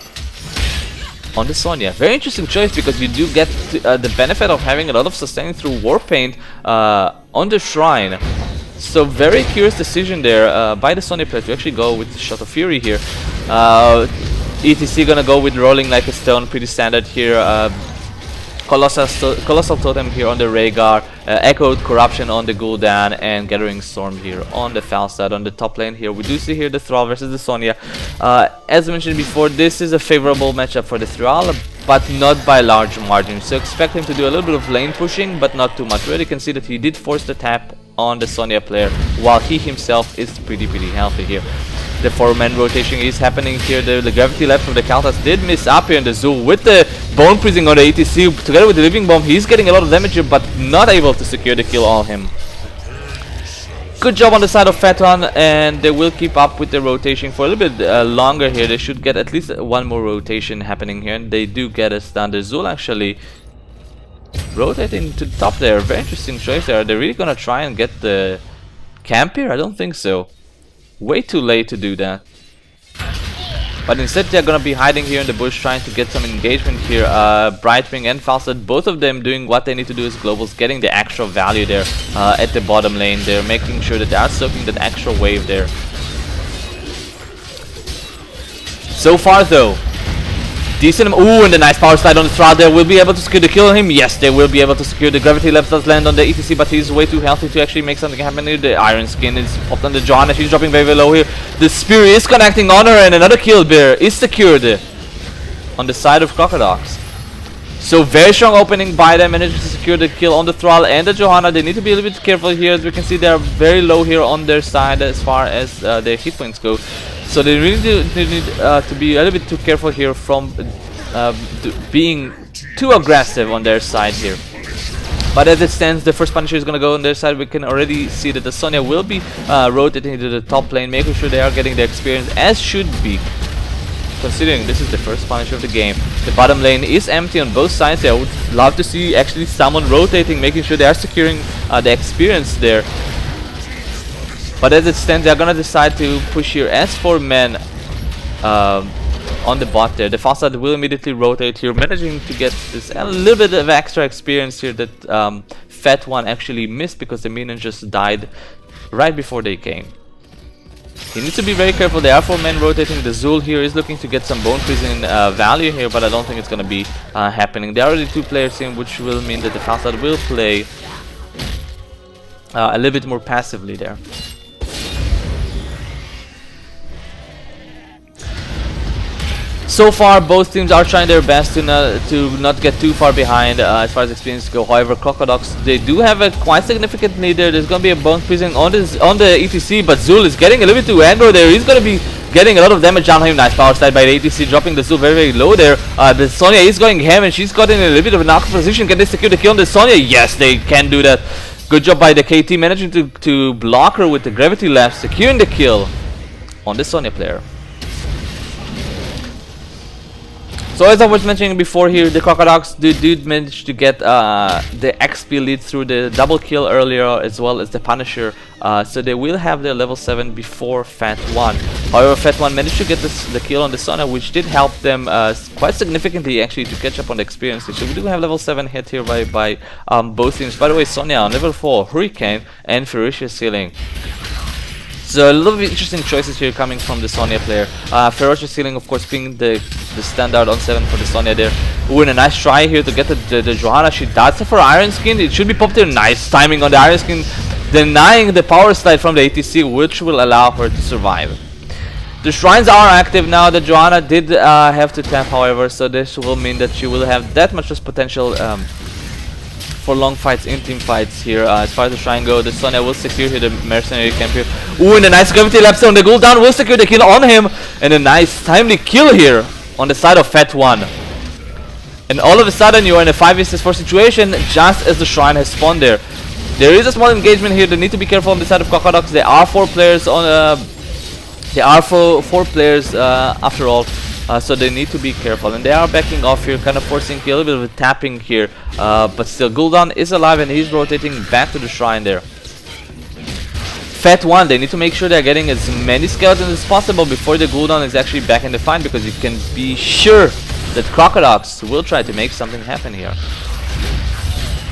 on the Sonya. Very interesting choice, because you do get the benefit of having a lot of sustaining through Warpaint on the Shrine. So very curious decision there by the Sonya player to actually go with Shot of Fury here. ETC gonna go with Rolling Like a Stone, pretty standard here. Colossal Totem here on the Rhaegar, Echoed Corruption on the Gul'dan, and Gathering Storm here on the Falstad. On the top lane here, we do see here the Thrall versus the Sonya. As I mentioned before, this is a favorable matchup for the Thrall, but not by large margin. So expect him to do a little bit of lane pushing, but not too much. We already can see that he did force the tap on the Sonya player, while he himself is pretty healthy here. The 4-man rotation is happening here. The gravity left from the Countess did miss up here in the Zul with the Bone Freezing on the ATC. Together with the Living Bomb, he's getting a lot of damage here, but not able to secure the kill on him. Good job on the side of Phaeton, and they will keep up with the rotation for a little bit longer here. They should get at least one more rotation happening here, and they do get us done. The Zul actually rotating to the top there. Very interesting choice there. Are they really gonna try and get the camp here? I don't think so. Way too late to do that. But instead they're gonna be hiding here in the bush, trying to get some engagement here. Brightwing and Falstad, both of them doing what they need to do as globals, getting the extra value there at the bottom lane. They're making sure that they are soaking that extra wave there. So far though, decent. Ooh, and the nice power slide on the Thrall there. Will be able to secure the kill on him. Yes, they will be able to secure the gravity left does land on the ETC, but he's way too healthy to actually make something happen here. The Iron Skin is popped on the Johanna. She's dropping very low here. The Spear is connecting on her, and another kill there is secured on the side of CrocoDocs. So very strong opening by them, managing to secure the kill on the Thrall and the Johanna. They need to be a little bit careful here. As we can see, they are very low here on their side as far as their hit points go. So they really do need to be a little bit too careful here from being too aggressive on their side here. But as it stands, the first Punisher is going to go on their side. We can already see that the Sonya will be rotating to the top lane, making sure they are getting the experience as should be, considering this is the first Punisher of the game. The bottom lane is empty on both sides. I would love to see actually someone rotating, making sure they are securing the experience there. But as it stands, they are gonna decide to push here as 4 men on the bot there. The Falstad will immediately rotate here, managing to get this a little bit of extra experience here that Fat One actually missed because the minion just died right before they came. He needs to be very careful. There are 4 men rotating. The Zul here is looking to get some bone freezing value here, but I don't think it's gonna be happening. There are already 2 players in, which will mean that the Falstad will play a little bit more passively there. So far, both teams are trying their best to not get too far behind as far as experience go. However, CrocoDocs, they do have a quite significant lead there. There's going to be a bone freezing on the ETC, but Zul is getting a little bit too aggro there. He's going to be getting a lot of damage on him. Nice power slide by the ETC, dropping the Zul very low there. The Sonya is going ham, and she's got in a little bit of an awkward position. Can they secure the kill on the Sonya? Yes, they can do that. Good job by the KT, managing to block her with the gravity left, securing the kill on the Sonya player. So as I was mentioning before here, the CrocoDocs did manage to get the XP lead through the double kill earlier, as well as the Punisher. So they will have their level 7 before Fat One. However, Fat One managed to get the kill on the Sonya, which did help them quite significantly actually to catch up on the experience. So we do have level 7 hit here by both teams. By the way, Sonya on level 4, Hurricane and Ferocious Healing. So a little bit interesting choices here coming from the Sonya player. Ferocious Healing, of course, being the standard on 7 for the Sonya there. Ooh, and a nice try here to get the Johanna. She does it for Iron Skin. It should be popped there. Nice timing on the Iron Skin, denying the power slide from the ATC, which will allow her to survive. The shrines are active now. The Johanna did have to tap, however, so this will mean that she will have that much potential for long fights in team fights here. As far as the shrine go, the Sonya will secure here the mercenary camp here. Ooh, and a nice gravity lapse on the cooldown will secure the kill on him, and a nice timely kill here on the side of Fat One. And all of a sudden you are in a 5 vs 4 situation just as the shrine has spawned there. There is a small engagement here. They need to be careful on the side of CrocoDocs. There are 4 players on. There are four players after all. So they need to be careful, and they are backing off here, kind of forcing a little bit of a tapping here, but still Gul'dan is alive and he's rotating back to the shrine there. Fat One, they need to make sure they're getting as many skeletons as possible before the Gul'dan is actually back in the fight, because you can be sure that CrocoDocs will try to make something happen here.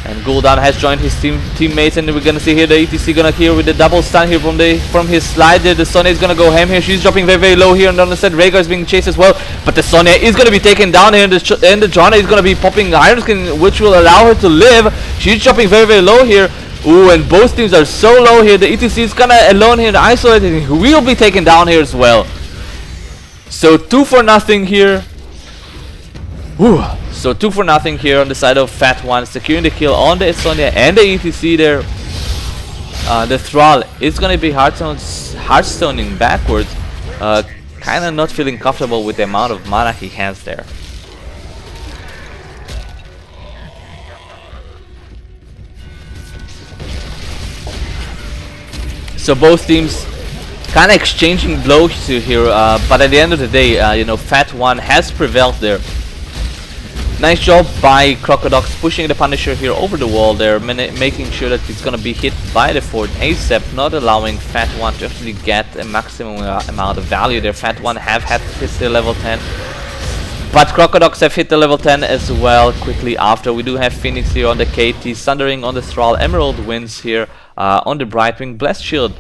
And Gul'dan has joined his teammates, and we're gonna see here the ETC gonna here with the double stun here from his slide there. The Sonya is gonna go ham here. She's dropping very low here, and on the side Rhaegar is being chased as well. But the Sonya is gonna be taken down here, and the Johanna is gonna be popping Iron Skin, which will allow her to live. She's dropping very low here. Ooh, and both teams are so low here. The ETC is kinda alone here, isolated. He will be taken down here as well. So 2 for nothing here. Ooh. So 2 for nothing here on the side of Fat One, securing the kill on the Sonya and the ETC there. The Thrall is going to be hardstoning backwards, kind of not feeling comfortable with the amount of mana he has there. So both teams kind of exchanging blows here, but at the end of the day, you know, Fat One has prevailed there. Nice job by CrocoDocs pushing the Punisher here over the wall there, making sure that it's gonna be hit by the fort ASAP, not allowing Fat One to actually get a maximum amount of value there. Fat One have had hit the level 10, but CrocoDocs have hit the level 10 as well quickly after. We do have Phoenix here on the KT, Sundering on the Thrall, Emerald Winds here on the Brightwing, Blessed Shield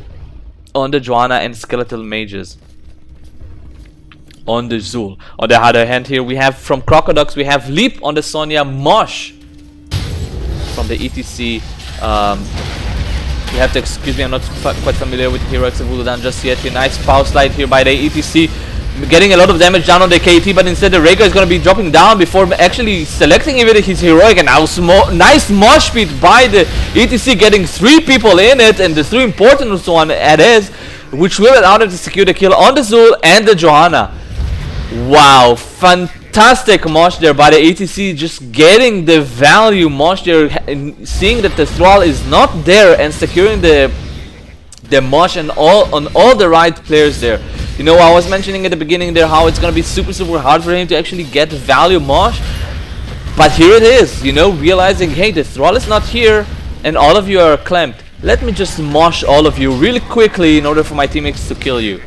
on the Johanna, and Skeletal Mages on the Zul. On the other hand here we have from CrocoDocs, we have Leap on the Sonya, Mosh from the ETC. You have to excuse me, I'm not quite familiar with the heroics of Gul'dan just yet. A nice power slide here by the ETC, getting a lot of damage down on the KT, but instead the Rhaegar is going to be dropping down before actually selecting even his heroic. And now nice mosh pit by the ETC, getting 3 people in it, and the 3 important one it is, which will allow them to secure the kill on the Zul and the Johanna. Wow, fantastic mosh there by the ETC, just getting the value mosh there, seeing that the Thrall is not there and securing the mosh and on all the right players there. You know, I was mentioning at the beginning there how it's gonna be super hard for him to actually get value mosh, but here it is, you know, realizing, hey, the Thrall is not here and all of you are clamped. Let me just mosh all of you really quickly in order for my teammates to kill you.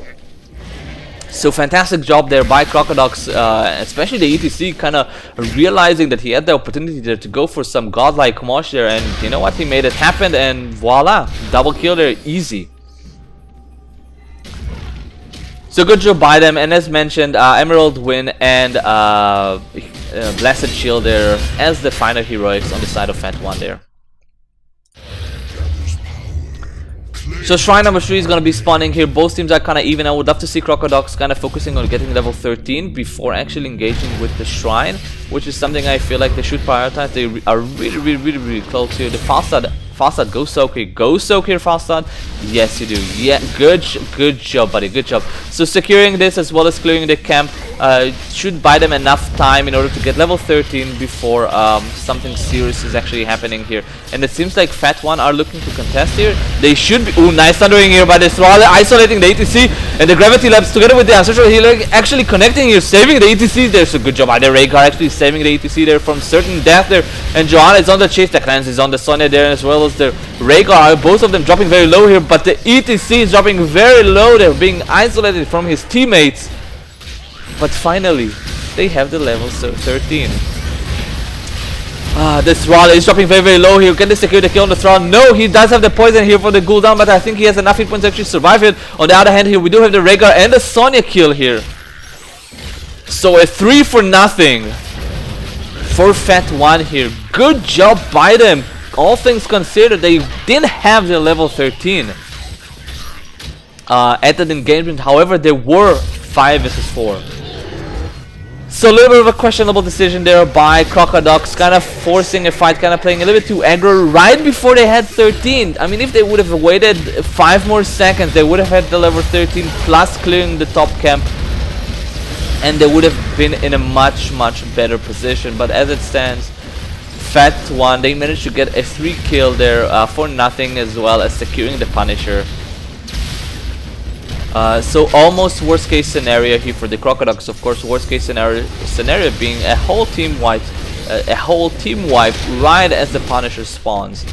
So fantastic job there by CrocoDocs, especially the ETC, kind of realizing that he had the opportunity there to go for some godlike mosh there, and you know what, he made it happen, and voila, double kill there, easy. So good job by them, and as mentioned, Emerald Win and Blessed Shield there as the final heroics on the side of Fat One there. So shrine number 3 is going to be spawning here. Both teams are kind of even. I would love to see CrocoDocs kind of focusing on getting level 13 before actually engaging with the shrine, which is something I feel like they should prioritize. They are really close here. The Falstad, go soak here, Falstad. Yes, you do. Yeah, good job, buddy. Good job. So securing this as well as clearing the camp should buy them enough time in order to get level 13 before something serious is actually happening here. And it seems like Fat One are looking to contest here. They should be. Ooh, nice thundering here by the Thrall, isolating the ETC, and the Gravity Labs together with the Ancestral Healer actually connecting here, saving the ETC there. So good job by the Rhaegar actually saving the ETC there from certain death there. And Johanna is on the chase. The Cleanse is on the Sonya there, as well as the Rhaegar. Both of them dropping very low here, but the ETC is dropping very low there, being isolated from his teammates. But finally, they have the level 13. The Thrall is dropping very low here. Can they secure the kill on the Thrall? No, he does have the poison here for the Gul'dan, but I think he has enough hit points to actually survive it. On the other hand here, we do have the Rhaegar and the Sonya kill here. So a 3 for nothing for Fat One here. Good job by them. All things considered, they didn't have the level 13 at that engagement. However, there were 5 vs 4. So a little bit of a questionable decision there by CrocoDocs, kind of forcing a fight, kind of playing a little bit too aggro right before they had 13. I mean, if they would have waited 5 more seconds, they would have had the level 13 plus clearing the top camp, and they would have been in a much better position. But as it stands, Fat1, they managed to get a 3 kill there for nothing, as well as securing the Punisher. So almost worst case scenario here for the CrocoDocs. Of course, worst case scenario being a whole team wipe right as the Punisher spawns.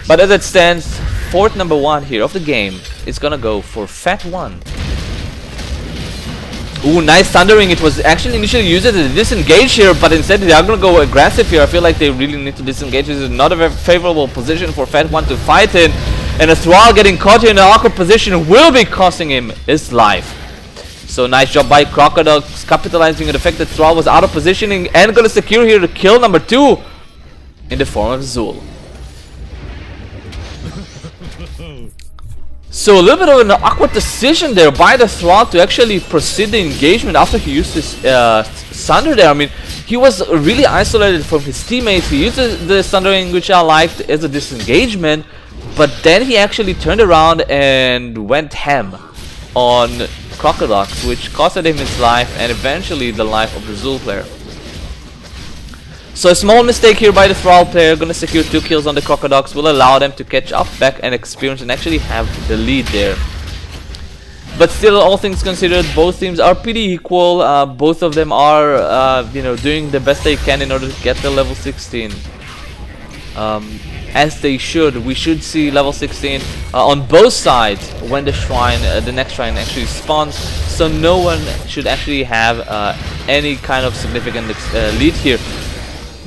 But as it stands, fort number 1 here of the game is gonna go for Fat1. Ooh, nice thundering. It was actually initially used as a disengage here, but instead they are gonna go aggressive here. I feel like they really need to disengage. This is not a very favorable position for Fat1 to fight in. And a Thrall getting caught here in an awkward position will be costing him his life. So nice job by CrocoDocs, capitalizing on the fact that Thrall was out of positioning and gonna secure here the kill number 2 in the form of Zul. So a little bit of an awkward decision there by the Thrall to actually proceed the engagement after he used his Sunder there. I mean, he was really isolated from his teammates. He used the Sundering, which I liked, as a disengagement. But then he actually turned around and went ham on CrocoDocs, which costed him his life and eventually the life of the Zul player. So a small mistake here by the Thrall player, gonna secure 2 kills on the CrocoDocs, will allow them to catch up back and experience and actually have the lead there. But still, all things considered, both teams are pretty equal. Both of them are doing the best they can in order to get the level 16. As they should. We should see level 16 on both sides when the shrine, the next shrine actually spawns. So no one should actually have any kind of significant lead here.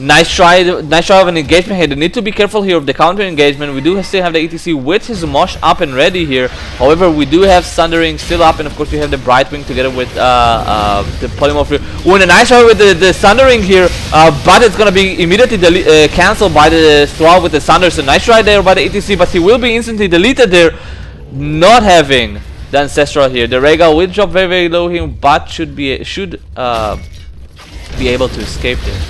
Nice try of an engagement here. They need to be careful here of the counter engagement. We do still have the ETC with his Mosh up and ready here. However, we do have Sundering still up, and of course we have the Brightwing together with the Polymorph here. Ooh, and a nice try with the Sundering here, but it's gonna be immediately cancelled by the Thrall with the Sunder. So nice try there by the ETC, but he will be instantly deleted there, not having the Ancestral here. The Regal will drop very low here, but should be able to escape there.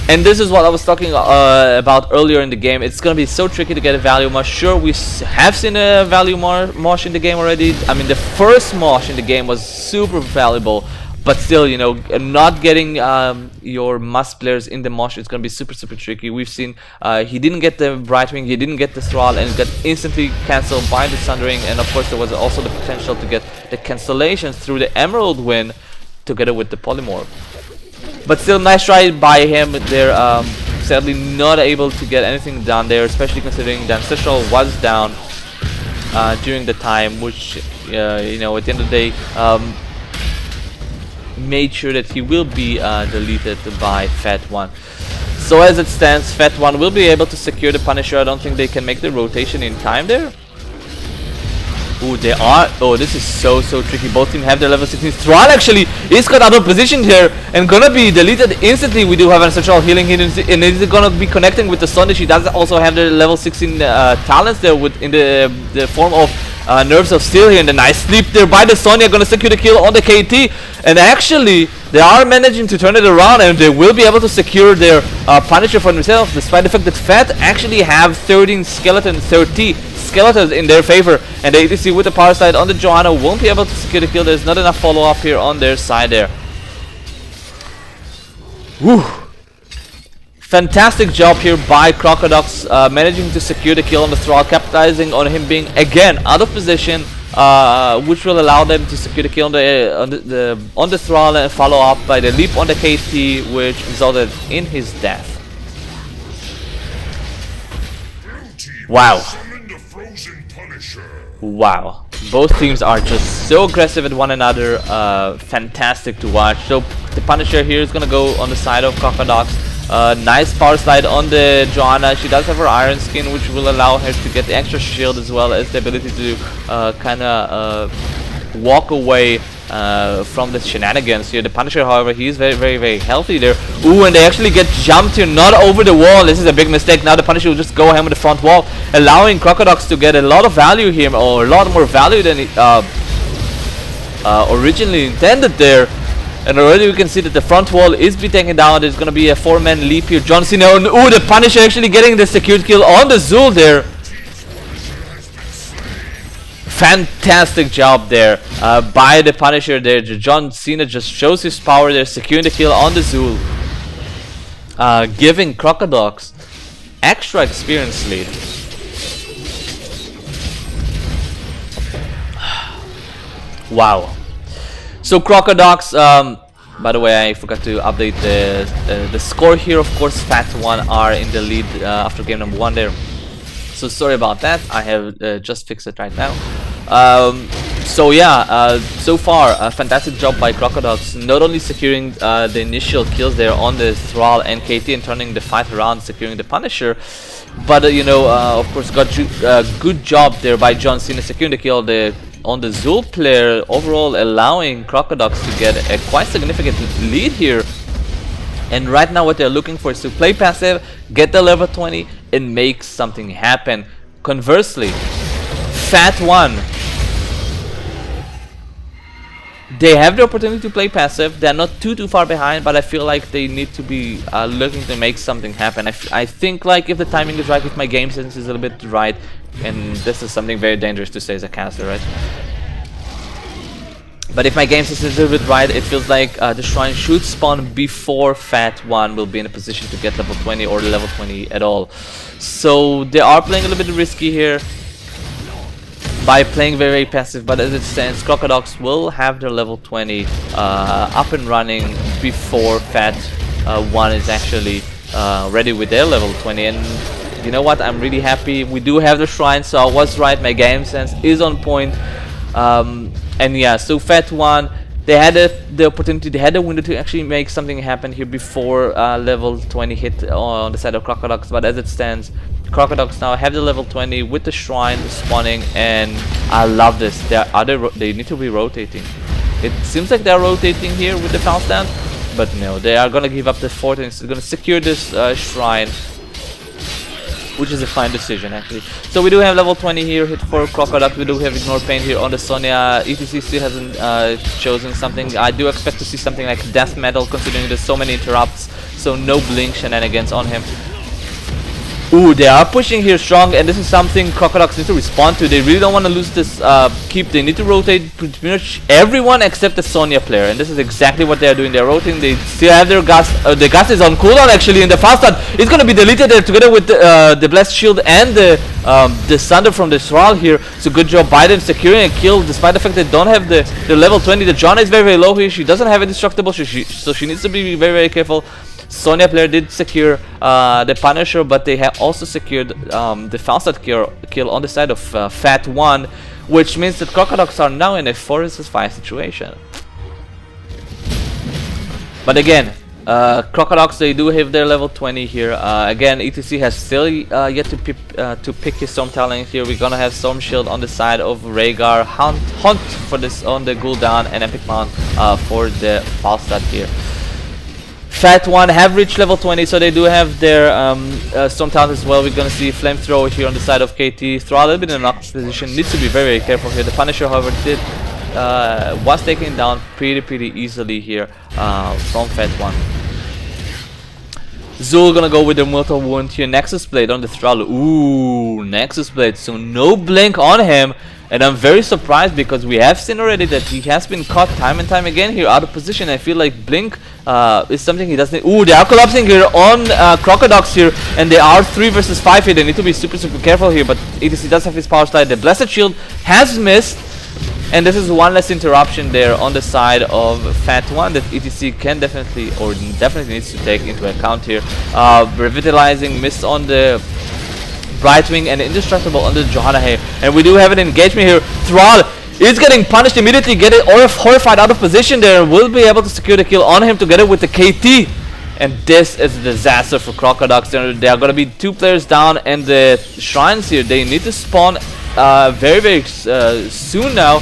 And this is what I was talking about earlier in the game. It's gonna be so tricky to get a value mosh. Sure, we have seen a value mosh in the game already. I mean, the first mosh in the game was super valuable, but still, you know, not getting your must players in the mosh is gonna be super tricky. We've seen he didn't get the Brightwing, he didn't get the Thrall, and it got instantly cancelled by the Sundering. And of course, there was also the potential to get the cancellations through the Emerald Win together with the Polymorph. But still, nice try by him there. Sadly not able to get anything done there, especially considering the Ancestral was down during the time, which you know, at the end of the day made sure that he will be deleted by Fat1. So as it stands, Fat1 will be able to secure the Punisher. I don't think they can make the rotation in time there. Ooh, they are. Oh, this is so tricky. Both teams have their level 16. Thrall actually is got out of position here and gonna be deleted instantly. We do have Ancestral healing here, and it's gonna be connecting with the Sunday. She does also have the level 16 talents there in the form of Nerves of Steel here, and the nice sleep there by the Sonya, gonna secure the kill on the KT. And actually, they are managing to turn it around, and they will be able to secure their Punisher for themselves, despite the fact that Fat actually have 30 skeletons in their favor. And the ATC with the power side on the Joanna won't be able to secure the kill. There's not enough follow-up here on their side there. Woo! Fantastic job here by CrocoDocs, managing to secure the kill on the Thrall, capitalizing on him being again out of position, which will allow them to secure the kill on the Thrall, and follow up by the leap on the KT, which resulted in his death. Wow. Wow. Both teams are just so aggressive at one another. Fantastic to watch. So the Punisher here is gonna go on the side of CrocoDocs. Nice power slide on the Joanna. She does have her Iron Skin, which will allow her to get the extra shield as well as the ability to kinda walk away from the shenanigans here. The Punisher, however, he is very healthy there. Ooh, and they actually get jumped here, not over the wall. This is a big mistake. Now the Punisher will just go ahead with the front wall, allowing CrocoDocs to get a lot of value here, or a lot more value than originally intended there. And already we can see that the front wall is being taken down. There's gonna be a 4-man leap here. John Cena, and ooh, the Punisher actually getting the secured kill on the Zul there. Fantastic job there by the Punisher there. John Cena just shows his power there, securing the kill on the Zul, giving CrocoDocs extra experience lead. Wow. So CrocoDocs, by the way, I forgot to update the score here. Of course, Fat1 are in the lead after game number 1 there. So sorry about that. I have just fixed it right now. So yeah, so far a fantastic job by CrocoDocs, not only securing the initial kills there on the Thrall and KT and turning the fight around, securing the Punisher, but you know, of course, got good job there by John Cena securing the kill on the Zul player, overall allowing CrocoDocs to get a quite significant lead here. And right now what they're looking for is to play passive, get the level 20 and make something happen. Conversely, Fat1, they have the opportunity to play passive. They're not too far behind, but I feel like they need to be looking to make something happen. I think like if the timing is right, if my game sense is a little bit right, and this is something very dangerous to say as a caster, right? But if my game sense is a little bit right, it feels like the shrine should spawn before Fat1 will be in a position to get level 20 or level 20 at all. So they are playing a little bit risky here by playing very passive, but as it stands, CrocoDocs will have their level 20 up and running before Fat1 is actually ready with their level 20. And you know what, I'm really happy we do have the shrine, so I was right, my game sense is on point. And yeah, so Fat1, they had the opportunity, they had the window to actually make something happen here before level 20 hit on the side of CrocoDocs, but as it stands, CrocoDocs now have the level 20 with the shrine spawning, and I love this. They need to be rotating. It seems like they're rotating here with the foul stand, but no, they are gonna give up the fort and it's gonna secure this shrine, which is a fine decision actually. So we do have level 20 here hit for CrocoDocs. We do have Ignore Pain here on the Sonya. ETC still hasn't chosen something. I do expect to see something like Death Metal, considering there's so many interrupts, so no blink shenanigans on him. Ooh, they are pushing here strong, and this is something CrocoDocs need to respond to. They really don't want to lose this keep. They need to rotate pretty much everyone except the Sonya player, and this is exactly what they are doing. They're rotating. They still have their gas. The gas is on cooldown actually, and the fast start is going to be deleted there together with the Blessed Shield and the Sunder from the Thrall here. So good job by them securing a kill, despite the fact they don't have the level 20. The Johanna is very low here. She doesn't have indestructible, so she needs to be very careful. Sonya player did secure the Punisher, but they have also secured the Falstad kill on the side of Fat1, which means that CrocoDocs are now in a 4 vs 5 situation. But again, CrocoDocs, they do have their level 20 here. Again, ETC has still yet to pick his Storm Talent here. We're gonna have Storm Shield on the side of Rhaegar, Hunt for this on the Gul'dan, and Epic Mount for the Falstad here. Fat1 have reached level 20, so they do have their Storm Talent as well. We're gonna see Flamethrower here on the side of KT. Throw a little bit in an awkward position. Needs to be very careful here. The Punisher, however, was taken down pretty easily here from Fat1. Zul gonna go with the Mortal Wound here. Nexus Blade on the Thrall. Ooh, Nexus Blade. So no blink on him. And I'm very surprised because we have seen already that he has been caught time and time again here out of position. I feel like blink is something he doesn't. Ooh, they are collapsing here on CrocoDocs here, and they are 3 vs 5 here. They need to be super careful here, but ETC does have his power slide. The Blessed Shield has missed, and this is one less interruption there on the side of Fat1 that ETC can definitely needs to take into account here. Revitalizing missed on the Brightwing and Indestructible on the Johanna here, and we do have an engagement here. Thrall is getting punished immediately, getting horrified out of position there, and will be able to secure the kill on him together with the KT. And this is a disaster for CrocoDocs. There are going to be 2 players down, and the shrines here, they need to spawn very soon now,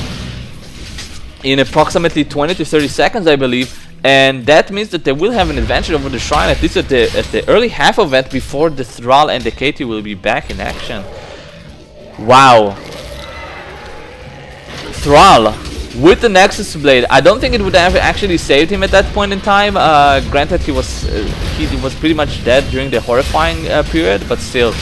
in approximately 20 to 30 seconds, I believe. And that means that they will have an advantage over the shrine, at least at the early half of it, before the Thrall and the KT will be back in action. Wow. Thrall with the Nexus Blade. I don't think it would have actually saved him at that point in time. Granted, he was pretty much dead during the horrifying period, but still.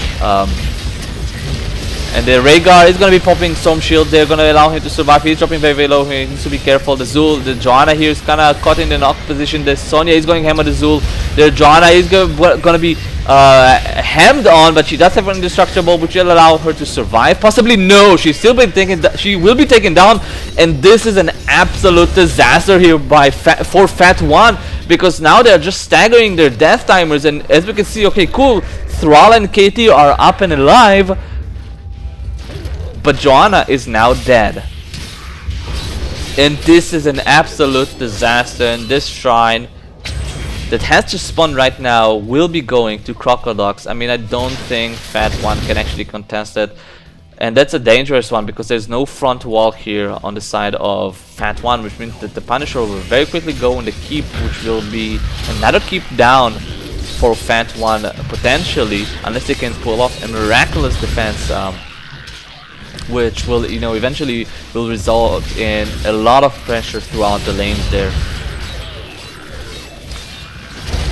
And the Rhaegar is going to be popping Storm Shield. They're going to allow him to survive. He's dropping very, very low. He needs to be careful. The Zul, the Joanna here is kind of caught in the knock position. The Sonya is going ham on the Zul. The Joanna is going to be hammed on, but she does have an indestructible, which will allow her to survive. Possibly no. She's still been taken. She will be taken down, and this is an absolute disaster here for Fat One, because now they're just staggering their death timers. And as we can see, okay, cool. Thrall and Katie are up and alive. But Joanna is now dead. And this is an absolute disaster. And this shrine that has just spawned right now will be going to CrocoDocs. I mean, I don't think Fat One can actually contest it. And that's a dangerous one because there's no front wall here on the side of Fat One, which means that the Punisher will very quickly go in the keep, which will be another keep down for Fat One potentially, unless they can pull off a miraculous defense. Which will, you know, eventually will result in a lot of pressure throughout the lanes there.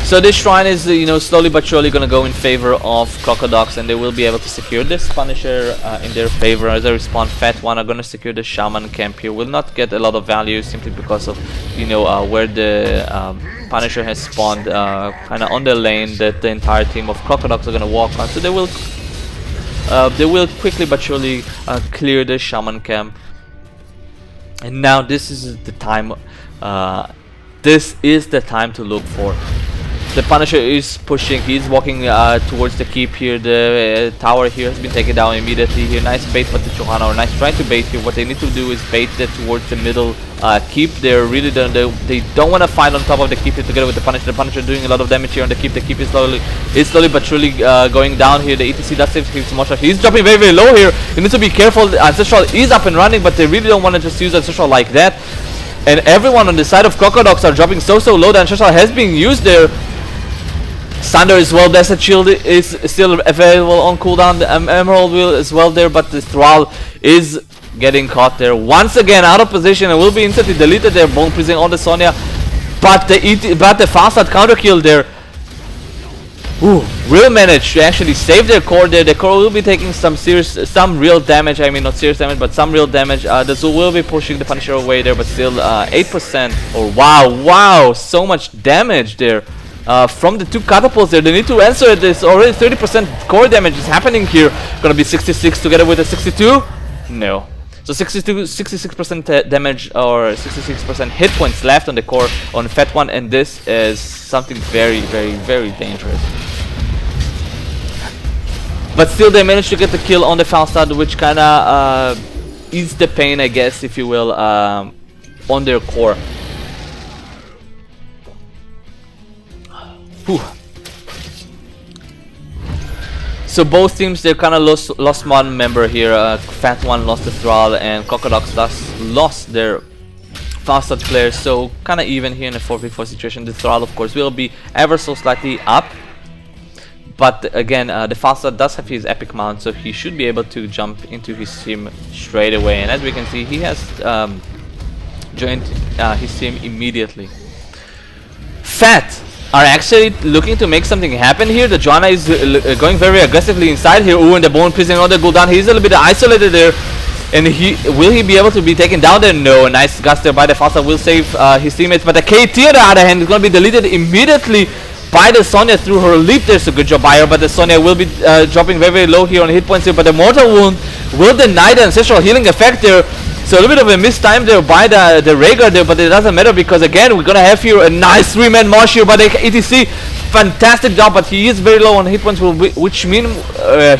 So this shrine is, you know, slowly but surely going to go in favor of CrocoDocs, and they will be able to secure this Punisher in their favor. As a response, Fat One are going to secure the Shaman camp here. Will not get a lot of value simply because of, you know, where the Punisher has spawned, kind of on the lane that the entire team of CrocoDocs are going to walk on. So they will quickly but surely clear the Shaman camp. And now this is the time. This is the time to look for. The Punisher is pushing. He's walking towards the keep here. The tower here has been taken down immediately here. Nice bait for the Johanna, or nice trying to bait here. What they need to do is bait it towards the middle keep. They're really they don't want to fight on top of the keep here together with the Punisher. The Punisher doing a lot of damage here on the keep. The keep is slowly but surely going down here. The ETC does save his Moshra. He's dropping very, very low here. You need to be careful. Ancestral is up and running, but they really don't want to just use Ancestral like that. And everyone on the side of CrocoDocs are dropping so low. The Ancestral has been used there. Sunder as well. Blessed Shield is still available on cooldown. The Emerald Wheel as well there, but the Thrall is getting caught there once again, out of position, and will be instantly deleted there. Bone Prison on the Sonya, but the fast out counter kill there. Ooh, will manage to actually save their core there. The core will be taking some real damage. I mean, not serious damage, but some real damage. The Zul will be pushing the Punisher away there, but still 8%. Oh wow, so much damage there. From the two catapults there. They need to answer it. There's already 30% core damage is happening here. Gonna be 66 together with a 62? No. So 66% damage, or 66% hit points left on the core on Fat One, and this is something very, very, very dangerous. But still they managed to get the kill on the Falstad, which kinda eased the pain, I guess, if you will, on their core. Whew. So both teams, they kind of lost one member here. Fat One lost the Thrall, and CrocoDocs lost their Falstad player. So kind of even here in a 4v4 situation. The Thrall, of course, will be ever so slightly up. But again, the Falstad does have his epic mount, so he should be able to jump into his team straight away. And as we can see, he has joined his team immediately. Fat are actually looking to make something happen here. The Joanna is going very aggressively inside here. Ooh, and the Bone Prison on the cooldown. He's a little bit isolated there. And will he be able to be taken down there? No. Nice gust there by the Falstad will save his teammates. But the KT on the other hand is going to be deleted immediately by the Sonya through her leap there. So good job by her. But the Sonya will be dropping very, very low here on hit points here. But the Mortal Wound will deny the ancestral healing effect there. So a little bit of a missed time there by the Rhaegar there, but it doesn't matter because again we're gonna have here a nice 3-man mosh here by the ETC. Fantastic job, but he is very low on hit points, which means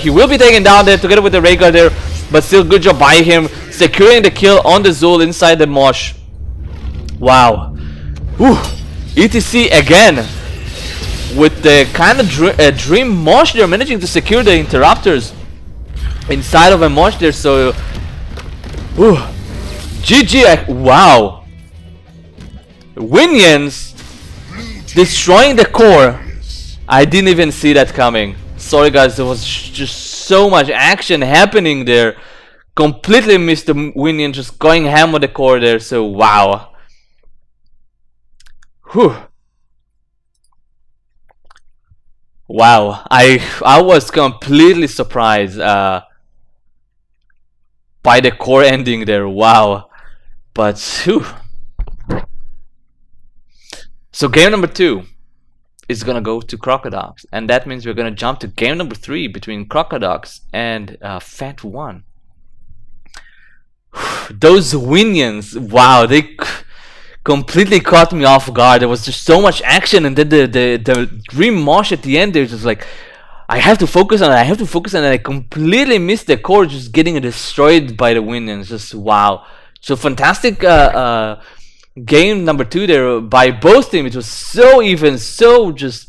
he will be taken down there together with the Rhaegar there. But still, good job by him securing the kill on the Zul inside the mosh. Wow. Whew. ETC again with the kind of dream mosh. They're managing to secure the interrupters inside of a mosh there. So. Ooh. GG, wow. Winions destroying the core. I didn't even see that coming. Sorry guys, there was just so much action happening there. completely missed the Winion just going ham on the core there. So wow. Whew. Wow, I was completely surprised by the core ending there. Wow, but whew. So game number 2 is gonna go to CrocoDocs, and that means we're gonna jump to game number 3 between CrocoDocs and Fat One. Those Winions, wow, they completely caught me off guard. There was just so much action, and then the Dream Mosh at the end. There's just like, I have to focus on it. I have to focus on it. I completely missed the core, just getting destroyed by the Winions. Just wow. So fantastic game number 2 there by both teams. It was so even, so just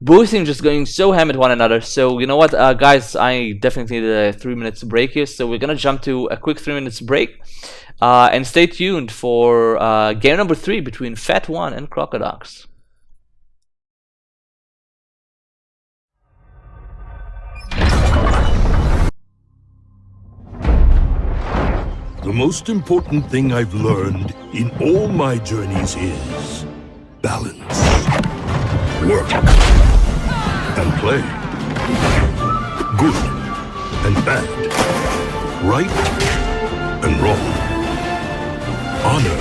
both teams just going so ham at one another. So you know what, guys, I definitely need a 3 minutes break here. So we're gonna jump to a quick 3 minutes break. And stay tuned for game number 3 between Fat One and CrocoDocs. The most important thing I've learned in all my journeys is balance. Work and play. Good and bad. Right and wrong. Honor.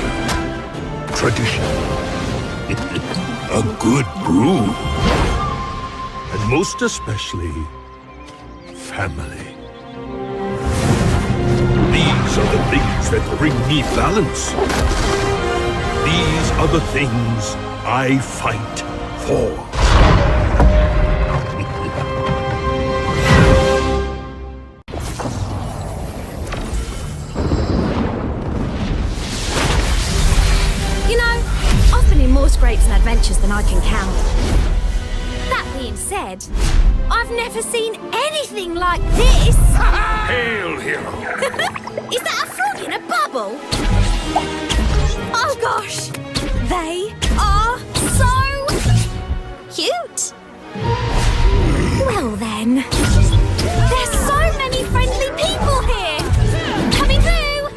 Tradition. A good brew. And most especially, family. These are the things that bring me balance. These are the things I fight for. You know, I've been in more scrapes and adventures than I can count. That being said, I've never seen anything like this! Hail, hero! Is that a frog in a bubble? Oh gosh! They are so cute! Well then, there's so many friendly people here! Coming through!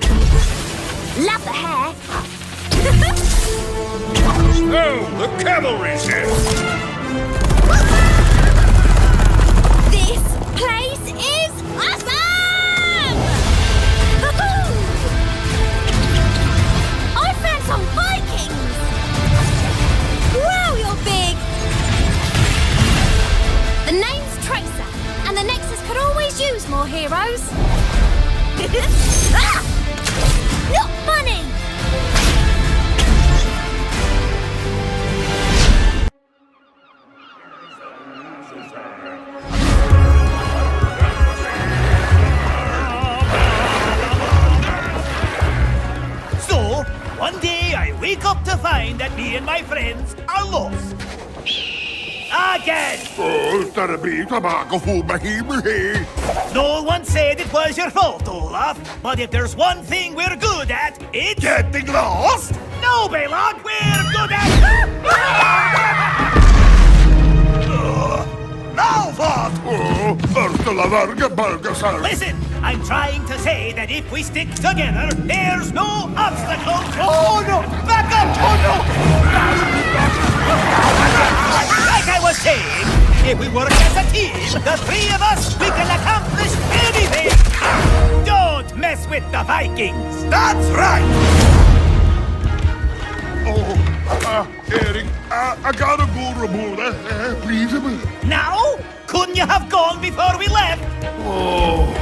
Love the hair! Oh, the cavalry's here! This place is awesome! I found some Vikings! Wow, you're big! The name's Tracer, and the Nexus could always use more heroes. Ah! Not funny! One day I wake up to find that me and my friends are lost. Again! No one said it was your fault, Olaf. But if there's one thing we're good at, it's... getting lost? No, Baylog, we're good at... Now what? Listen, I'm trying to say that if we stick together, there's no obstacle. Oh no! Back up! Oh no! Like I was saying, if we work as a team, the three of us, we can accomplish anything. Don't mess with the Vikings. That's right. Eric, I gotta go, Ramona. Please. Now? Couldn't you have gone before we left? Oh.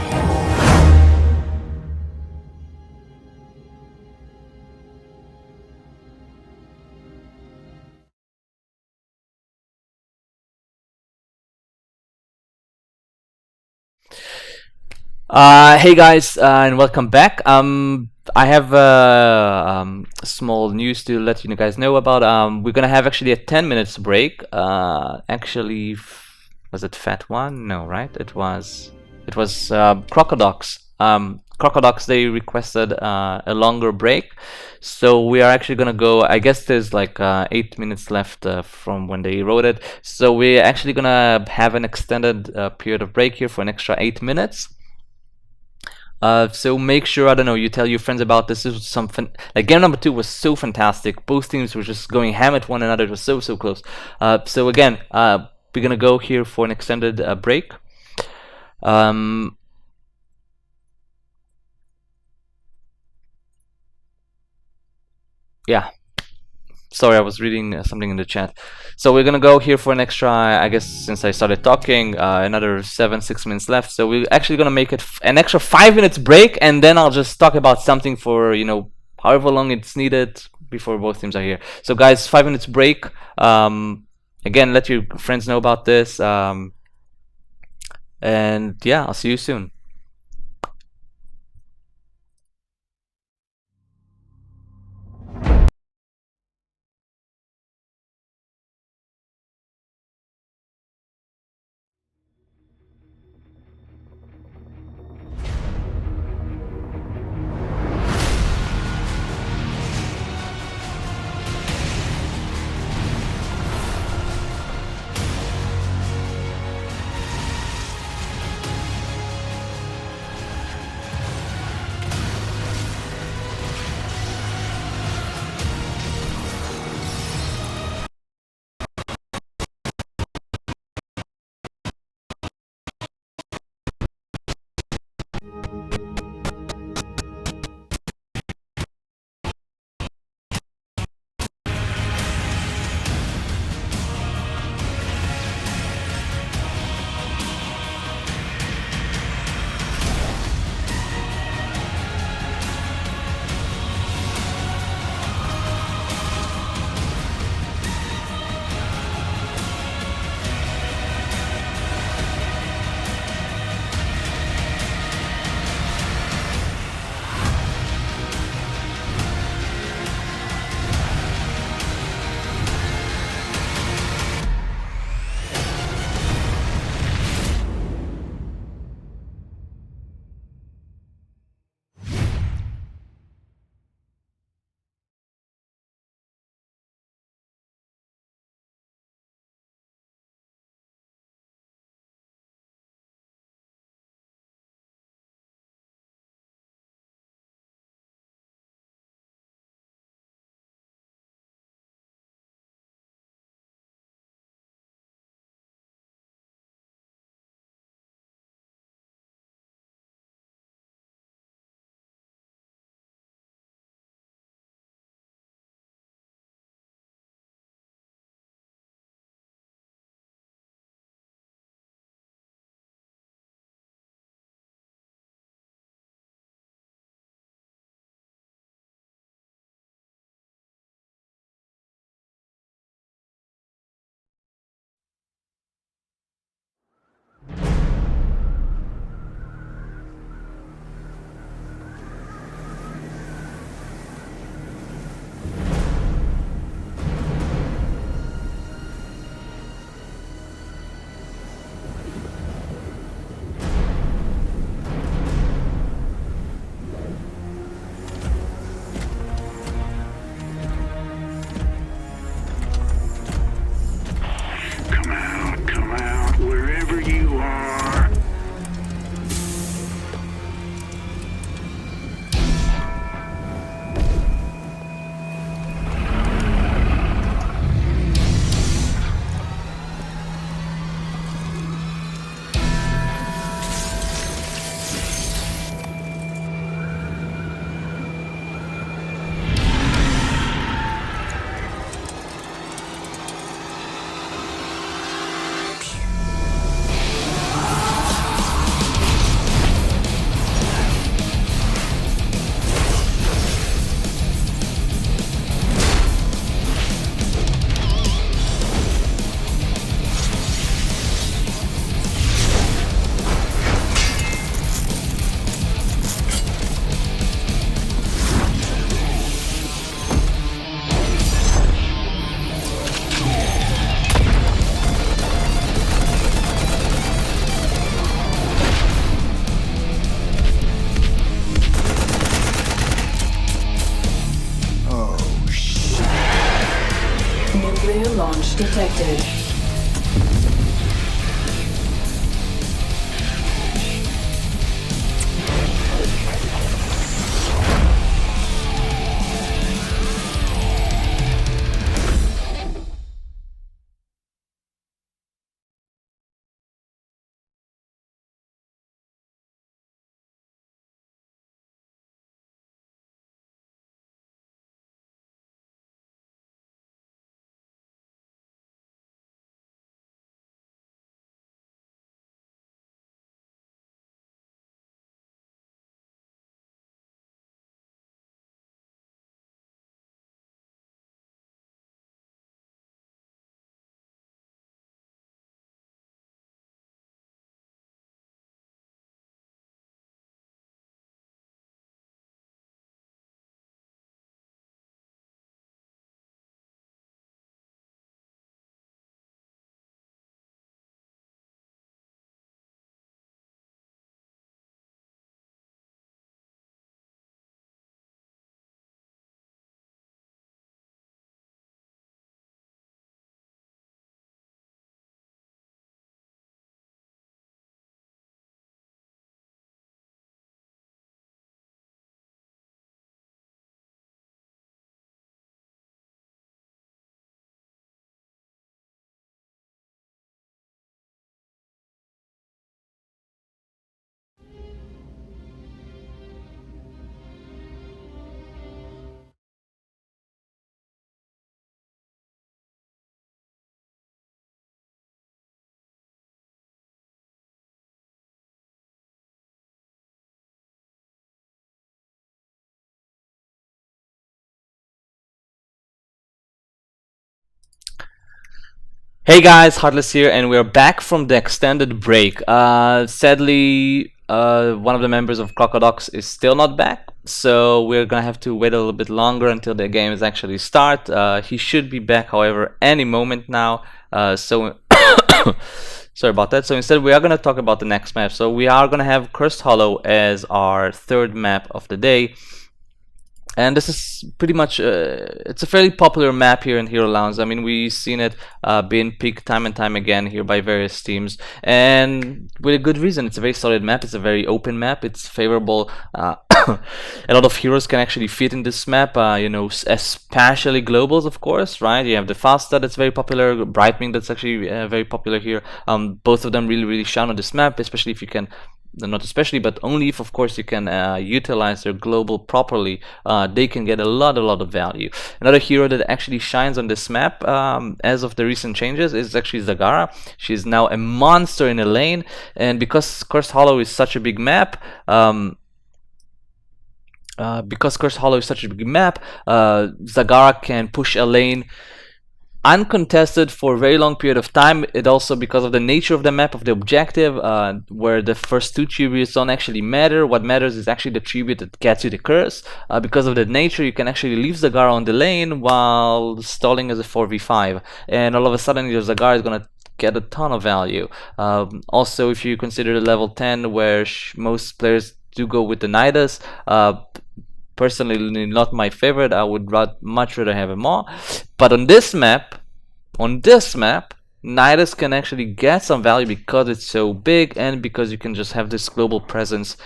Hey guys, and welcome back. I have small news to let you guys know about. We're gonna have actually a 10 minutes break. Actually, was it Fat One? No, right? It was CrocoDocs. CrocoDocs, they requested a longer break, so we are actually gonna go. I guess there's like 8 minutes left from when they wrote it, so we're actually gonna have an extended period of break here for an extra 8 minutes. So make sure, I don't know, you tell your friends about this. This was some fun. Like game number 2 was so fantastic. Both teams were just going ham at one another. It was so close. So again, we're gonna go here for an extended break. Yeah. Sorry, I was reading something in the chat. So we're gonna go here for an extra, I guess, since I started talking, another 6 minutes left. So we're actually gonna make it an extra 5 minutes break, and then I'll just talk about something for, you know, however long it's needed before both teams are here. So guys, 5 minutes break. Again, let your friends know about this. And yeah, I'll see you soon. Come out, wherever you are. Nuclear launch detected. Hey guys, Heartless here, and we're back from the extended break. Sadly, one of the members of CrocoDocs is still not back, so we're gonna have to wait a little bit longer until the game is actually start. He should be back, however, any moment now. So sorry about that. So instead, we are gonna talk about the next map. So we are gonna have Cursed Hollow as our third map of the day. And this is pretty much, it's a fairly popular map here in Hero Lounge. I mean, we've seen it being picked time and time again here by various teams, and with a good reason. It's a very solid map, it's a very open map, it's favorable. A lot of heroes can actually fit in this map, you know, especially globals, of course, right? You have the Falstad that's very popular, Brightwing that's actually very popular here. Both of them really shine on this map, especially if you can, not especially, but only if, of course, you can utilize their global properly, they can get a lot of value. Another hero that actually shines on this map, as of the recent changes, is actually Zagara. She's now a monster in a lane, and because Cursed Hollow is such a big map, Zagara can push a lane uncontested for a very long period of time. It also, because of the nature of the map, of the objective, where the first two tributes don't actually matter. What matters is actually the tribute that gets you the curse. Because of the nature, you can actually leave Zagara on the lane while stalling as a 4v5, and all of a sudden your Zagara is gonna get a ton of value. Also, if you consider the level 10, where most players do go with the Nidus, personally not my favorite. I would much rather have a Maw. But on this map, Nidus can actually get some value because it's so big, and because you can just have this global presence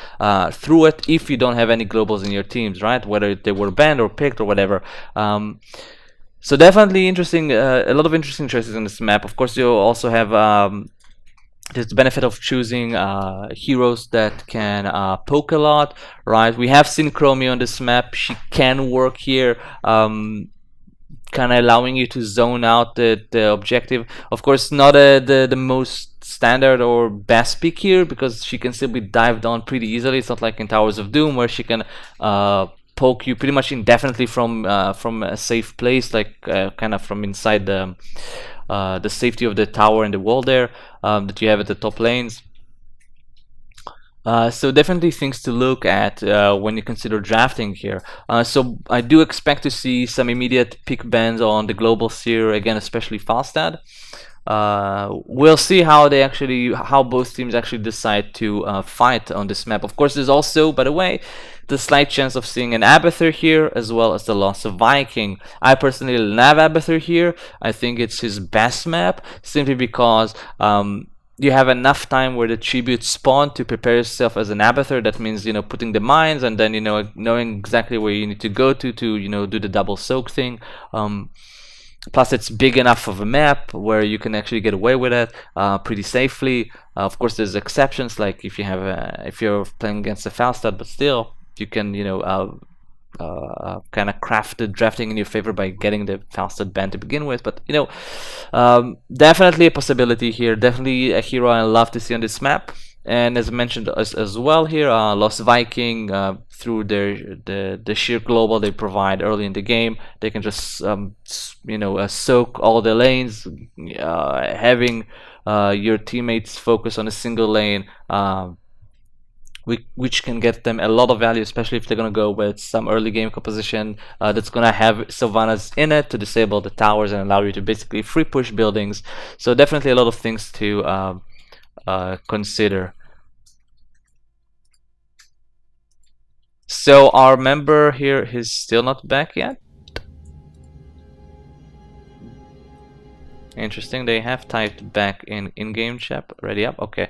through it if you don't have any globals in your teams, right? Whether they were banned or picked or whatever. So definitely interesting, a lot of interesting choices in this map. Of course, you also have there's the benefit of choosing heroes that can poke a lot, right? We have seen Chromie on this map. She can work here, kind of allowing you to zone out the objective. Of course, not the most standard or best pick here, because she can still be dived on pretty easily. It's not like in Towers of Doom, where she can poke you pretty much indefinitely from a safe place, like kind of from inside the safety of the tower and the wall there, that you have at the top lanes. So definitely things to look at when you consider drafting here. So I do expect to see some immediate pick bans on the global here again, especially Falstad. We'll see how both teams actually decide to fight on this map. Of course, there's also, by the way, the slight chance of seeing an Abathur here, as well as the loss of Viking. I personally love Abathur here. I think it's his best map, simply because you have enough time where the tributes spawn to prepare yourself as an Abathur. That means, you know, putting the mines, and then, you know, knowing exactly where you need to go to, you know, do the double soak thing. Plus, it's big enough of a map where you can actually get away with it pretty safely. Of course, there's exceptions, like if you're playing against a Falstad, but still, you can, you know, kind of craft the drafting in your favor by getting the Falstad band to begin with. But, you know, definitely a possibility here. Definitely a hero I love to see on this map. And as I mentioned as well here, Lost Viking, through the sheer global they provide early in the game, they can just you know, soak all the lanes, having your teammates focus on a single lane, which can get them a lot of value, especially if they're going to go with some early game composition that's going to have Sylvanas in it to disable the towers and allow you to basically free push buildings. So definitely a lot of things to consider. So our member here is still not back yet. Interesting. They have typed back in in-game chat. Ready up? Okay.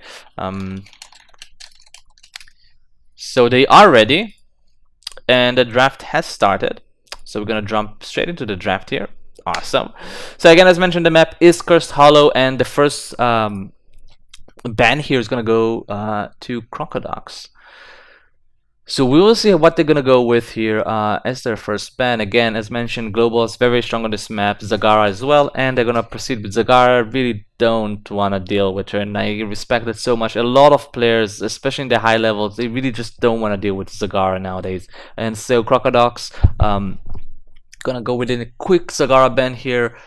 So they are ready, and the draft has started. So we're gonna jump straight into the draft here. Awesome. So again, as mentioned, the map is Cursed Hollow, and the first ban here is gonna go to CrocoDocs. So we will see what they're gonna go with here as their first ban. Again, as mentioned, Global is very strong on this map, Zagara as well, and they're gonna proceed with Zagara. Really don't want to deal with her, and I respect that so much. A lot of players, especially in the high levels, they really just don't want to deal with Zagara nowadays. And so CrocoDocs gonna go within a quick Zagara ban here.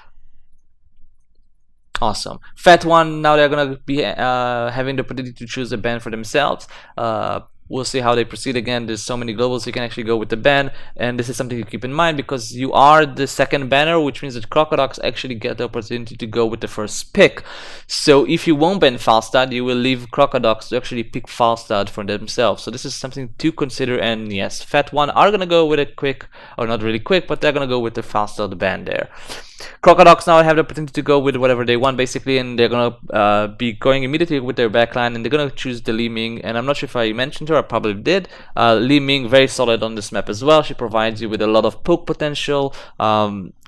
Awesome. Fat One, now they're gonna be having the opportunity to choose a band for themselves. We'll see how they proceed. Again, there's so many globals you can actually go with the ban, and this is something to keep in mind because you are the second banner, which means that CrocoDocs actually get the opportunity to go with the first pick. So if you won't ban Falstad, you will leave CrocoDocs to actually pick Falstad for themselves. So this is something to consider, and yes, Fat One are gonna go with a quick, or not really quick, but they're gonna go with the Falstad ban there. CrocoDocs now have the opportunity to go with whatever they want basically, and they're gonna be going immediately with their backline, and they're gonna choose the Li Ming. And I'm not sure if I mentioned her, I probably did. Li Ming, very solid on this map as well. She provides you with a lot of poke potential,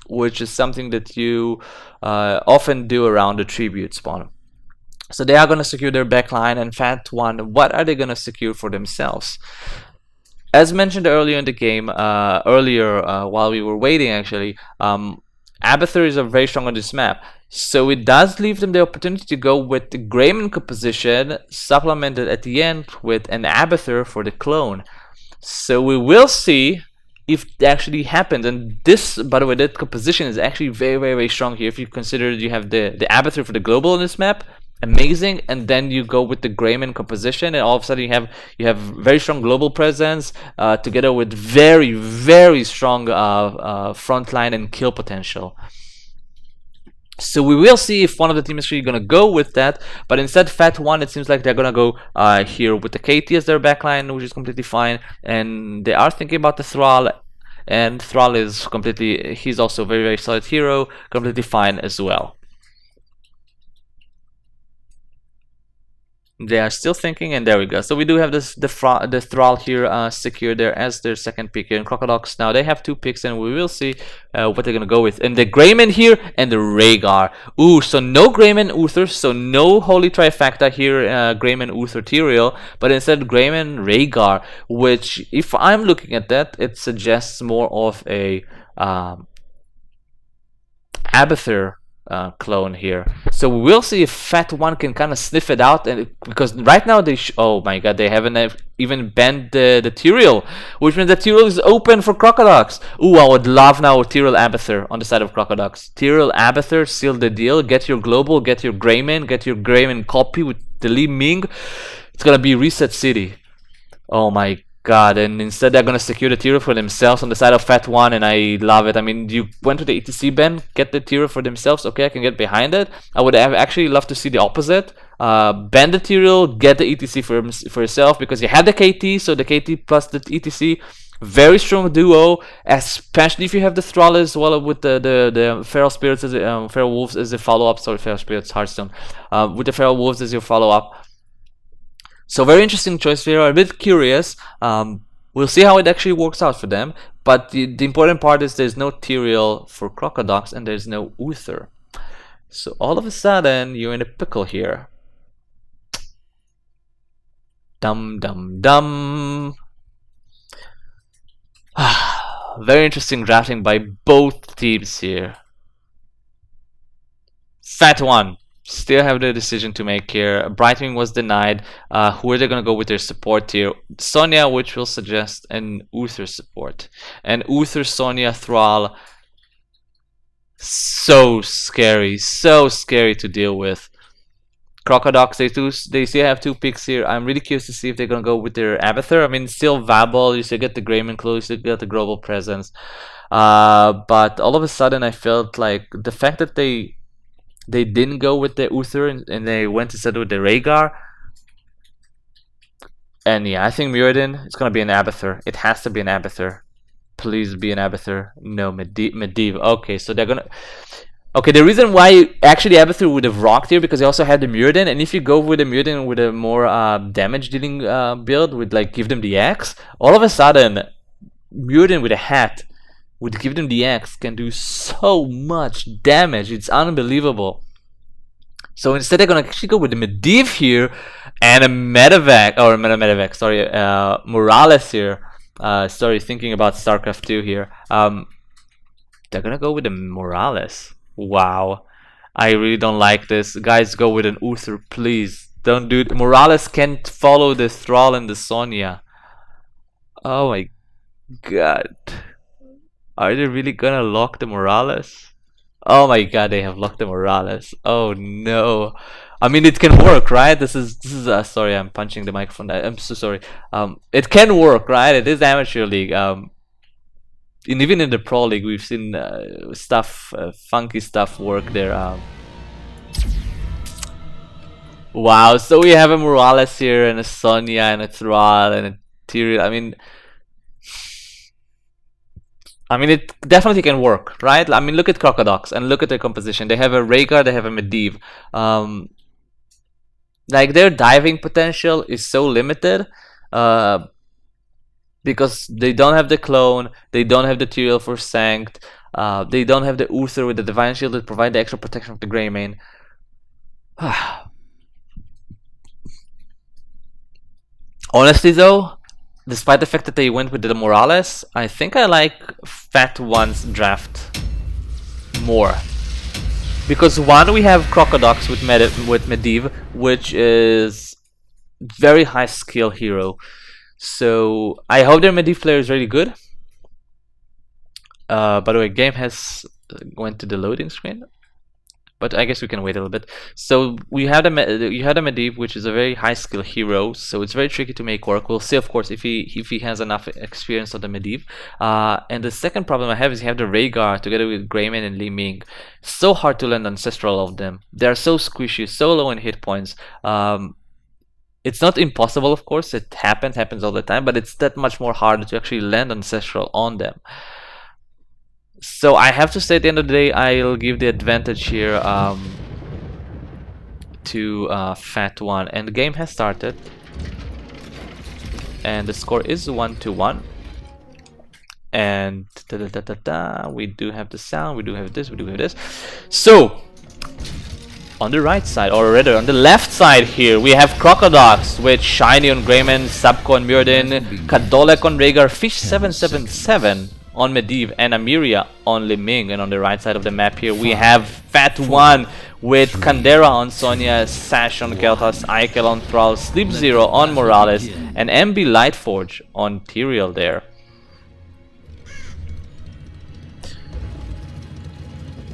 which is something that you often do around the tribute spawn. So they are gonna secure their backline, and Fat One, what are they gonna secure for themselves? As mentioned earlier in the game, while we were waiting actually, Abathur is very strong on this map, so it does leave them the opportunity to go with the Greyman composition, supplemented at the end with an Abathur for the clone. So we will see if it actually happened. And this, by the way, that composition is actually very strong here. If you consider you have the Abathur for the global on this map, amazing, and then you go with the Greyman composition, and all of a sudden you have very strong global presence together with very strong frontline and kill potential. So we will see if one of the teams is really gonna go with that, but instead Fat One, it seems like they're gonna go here with the KT as their backline, which is completely fine, and they are thinking about the Thrall, and Thrall is he's also a very solid hero, completely fine as well. They are still thinking, and there we go. So we do have the Thrall here secured there as their second pick here in CrocoDocs. Now they have two picks, and we will see what they're gonna go with. And the Greyman here and the Rhaegar. Ooh, so no Greyman Uther, so no Holy Trifecta here, Greyman Uther Tyrael, but instead Greyman Rhaegar, which if I'm looking at that, it suggests more of a Abathur clone here. So we'll see if Fat One can kind of sniff it out, and because right now oh my god, they haven't even banned the Tyrael, which means the Tyrael is open for CrocoDocs. Ooh, I would love now Tyrael Abathur on the side of CrocoDocs. Tyrael Abathur, seal the deal. Get your global, get your Greyman copy with the Li Ming. It's gonna be Reset City. Oh my god, and instead they're gonna secure the Tyrael for themselves on the side of Fat One, and I love it. I mean, you went to the ETC ban, get the Tyrael for themselves, okay, I can get behind it. I would have actually loved to see the opposite. Ban the Tyrael, get the ETC for yourself, because you had the KT, so the KT plus the ETC, very strong duo, especially if you have the Thrall as well with the Feral Spirits, Feral Wolves as a follow-up, sorry, Feral Spirits, Hearthstone, with the Feral Wolves as your follow-up. So very interesting choice here. I'm a bit curious. We'll see how it actually works out for them. But the important part is there's no Tyrael for CrocoDocs and there's no Uther. So all of a sudden you're in a pickle here. Dum. Very interesting drafting by both teams here. Fat One still have the decision to make here. Brightwing was denied. Who are they going to go with their support here? Sonya, which will suggest an Uther support. And Uther, Sonya, Thrall. So scary to deal with. CrocoDocs, they still have two picks here. I'm really curious to see if they're going to go with their Abathur. I mean, still viable. You still get the Greyman Claw, you still get the global presence. But all of a sudden, I felt like the fact that they didn't go with the Uther and they went instead with the Rhaegar. And yeah, I think Muradin is going to be an Abathur. It has to be an Abathur. Please be an Abathur. No, Medivh. Okay, so they're going to... Okay, the reason why actually Abathur would have rocked here because he also had the Muradin, and if you go with a Muradin with a more damage dealing build, with like give them the axe, all of a sudden Muradin with a hat would give them the axe can do so much damage. It's unbelievable. So instead they're gonna actually go with the Medivh here and a Medevac, or Medevac, sorry, Morales here. Sorry, thinking about StarCraft 2 here. They're gonna go with the Morales. Wow, I really don't like this. Guys, go with an Uther, please. Don't do it. Morales can't follow the Thrall and the Sonya. Oh my god. Are they really gonna lock the Morales? Oh my god, they have locked the Morales. Oh no. I mean, it can work, right? This is sorry, I'm punching the microphone. I'm so sorry. It can work, right? It is amateur league. And even in the pro league, we've seen stuff, funky stuff work there. Wow, so we have a Morales here, and a Sonya, and a Thrall, and a Tyrael. I mean, it definitely can work, right? I mean, look at CrocoDocs and look at their composition. They have a Rhaegar, they have a Medivh. Like, their diving potential is so limited because they don't have the clone, they don't have the Tyrael for Sanct, they don't have the Uther with the Divine Shield to provide the extra protection of the Greymane. Honestly though, despite the fact that they went with the Morales, I think I like Fat One's draft more. Because one, we have CrocoDocs with Medivh, which is very high skill hero. So I hope their Medivh player is really good. By the way, game has went to the loading screen. But I guess we can wait a little bit. So we have you had a Medivh, which is a very high skill hero, so it's very tricky to make work. We'll see, of course, if he has enough experience on the Medivh. And the second problem I have is you have the Rhaegar together with Greymane and Li Ming. So hard to land Ancestral of them. They're so squishy, so low in hit points. It's not impossible, of course. It happens all the time, but it's that much more harder to actually land Ancestral on them. So I have to say, at the end of the day, I'll give the advantage here to Fat One. And the game has started. And the score is 1-1. And we do have the sound, we do have this, we do have this. So, on the right side, or rather on the left side here, we have CrocoDocs with Shiny on Greymane, Sabco on Muradin, Kadolek on Rhaegar, Fish 777 on Medivh, and Amiria on Li Ming. And on the right side of the map here, we have Fat One with Kandera on Sonya, Sash on Kel'Thas, Eichel on Thrall, Sleep Zero on Morales, and MB Lightforge on Tyrael there.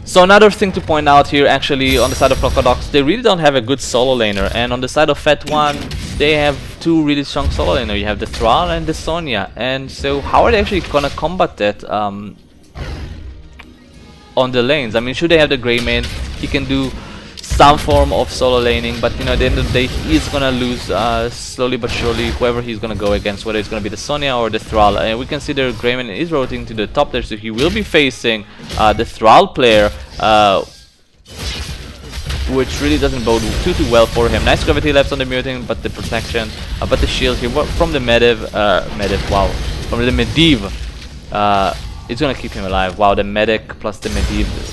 So another thing to point out here, actually, on the side of CrocoDocs, they really don't have a good solo laner, and on the side of Fat One, they have two really strong solo laner. You have the Thrall and the Sonya, and so how are they actually gonna combat that on the lanes? I mean, should they have the Greymane, he can do some form of solo laning, but you know, at the end of the day, he's gonna lose slowly but surely whoever he's gonna go against, whether it's gonna be the Sonya or the Thrall. And we can see the Greymane is rotating to the top there, so he will be facing the Thrall player, which really doesn't bode too well for him. Nice gravity left on the Mutant, but the protection, but the shield here from the from the Medivh, it's gonna keep him alive. Wow, the medic plus the Medivh is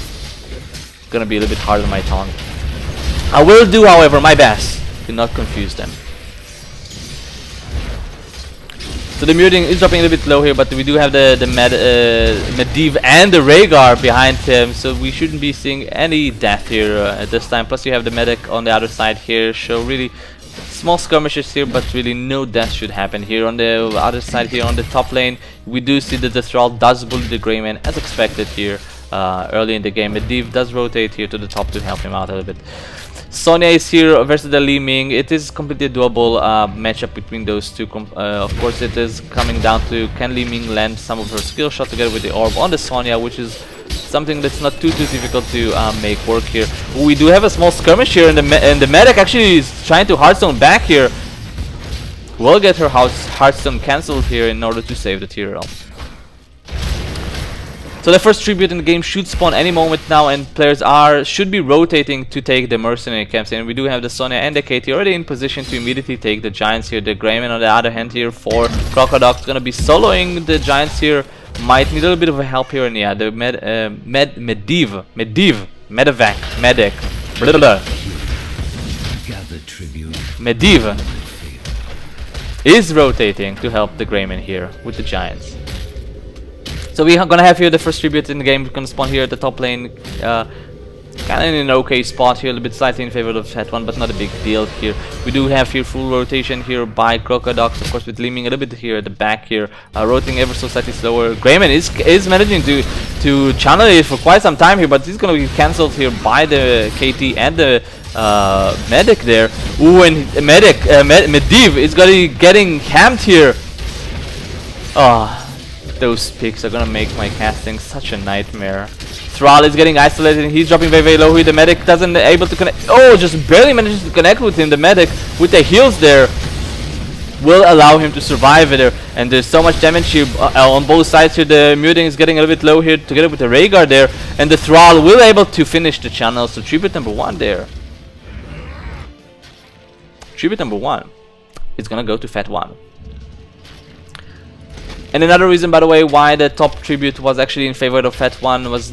gonna be a little bit hard on my tongue. I will do, however, my best to not confuse them. So the Muting is dropping a little bit low here, but we do have the Medivh and the Rhaegar behind him, so we shouldn't be seeing any death here at this time. Plus you have the medic on the other side here, so really small skirmishes here, but really no death should happen here. On the other side here, on the top lane, we do see that the Thrall does bully the Greymane as expected here early in the game. Medivh does rotate here to the top to help him out a little bit. Sonya is here versus the Li Ming. It is completely doable matchup between those two. Of course, it is coming down to can Li Ming land some of her skill shot together with the orb on the Sonya, which is something that's not too difficult to make work here. We do have a small skirmish here, and the medic actually is trying to Hearthstone back here. Will get her Hearthstone cancelled here in order to save the Tyrael. So the first tribute in the game should spawn any moment now, and players should be rotating to take the mercenary camps. And we do have the Sonya and the KT already in position to immediately take the Giants here. The Greymane on the other hand here for CrocoDocs gonna be soloing the Giants here. Might need a little bit of a help here, and yeah, the Medivh, medic, blah, blah, blah. Medivh is rotating to help the Greymane here with the Giants. So we're gonna have here the first tribute in the game. We're gonna spawn here at the top lane. kind of in an okay spot here, a little bit slightly in favor of Fat One, but not a big deal here. We do have here full rotation here by CrocoDocs, of course, with Leeming a little bit here at the back here, rotating ever so slightly slower. Greyman is managing to channel it for quite some time here, but he's going to be cancelled here by the KT and the medic there. Ooh, and Medivh is going to be getting hammed here. Oh, those picks are going to make my casting such a nightmare. Thrall is getting isolated and he's dropping very, very low here. The medic doesn't able to connect. Oh, just barely manages to connect with him. The medic with the heals there will allow him to survive there. And there's so much damage here on both sides here. The Muting is getting a little bit low here together with the Rhaegar there. And the Thrall will able to finish the channel. So tribute number 1 there. Tribute number 1 is gonna go to Fat One. And another reason, by the way, why the top tribute was actually in favor of Fat One was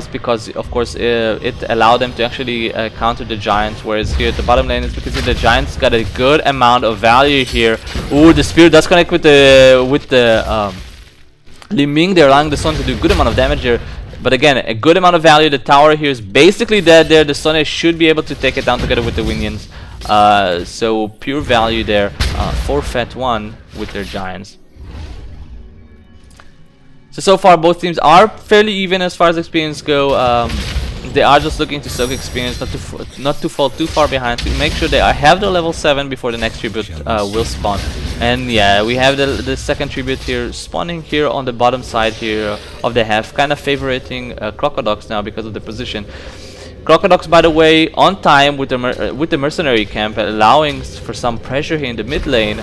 because, of course, it allowed them to actually counter the Giants. Whereas here at the bottom lane is because the Giants got a good amount of value here. Ooh, the Spear does connect with the Li Ming there, allowing the Sun to do a good amount of damage there. But again, a good amount of value. The tower here is basically dead there. The Sun should be able to take it down together with the Winions. So pure value there for Fat One with their Giants. So far both teams are fairly even as far as experience go. They are just looking to soak experience, not to fall too far behind, to make sure they have their level 7 before the next tribute will spawn. And yeah, we have the second tribute here spawning here on the bottom side here of the half, kind of favoriting CrocoDocs now because of the position. CrocoDocs, by the way, on time with the mercenary camp, allowing for some pressure here in the mid lane,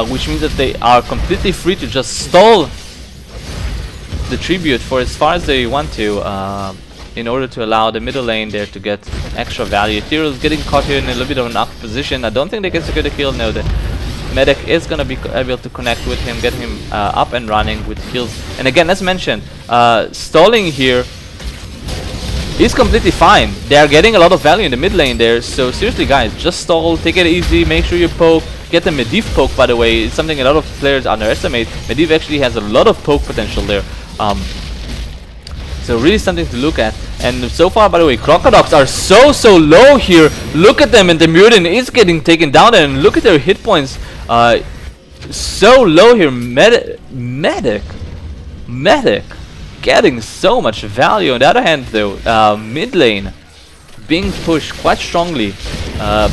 which means that they are completely free to just stall the tribute for as far as they want to, in order to allow the middle lane there to get extra value. Tyrael is getting caught here in a little bit of an awkward position. I don't think they can secure the kill. No, the medic is going to be able to connect with him, get him up and running with heals. And again, as mentioned, stalling here is completely fine. They are getting a lot of value in the mid lane there. So seriously, guys, just stall, take it easy, make sure you poke. Get the Medivh poke, by the way. It's something a lot of players underestimate. Medivh actually has a lot of poke potential there. So really something to look at. And so far, by the way, CrocoDocs are so low here. Look at them, and the Mutant is getting taken down, and look at their hit points. So low here. Medic getting so much value. On the other hand, though, mid lane being pushed quite strongly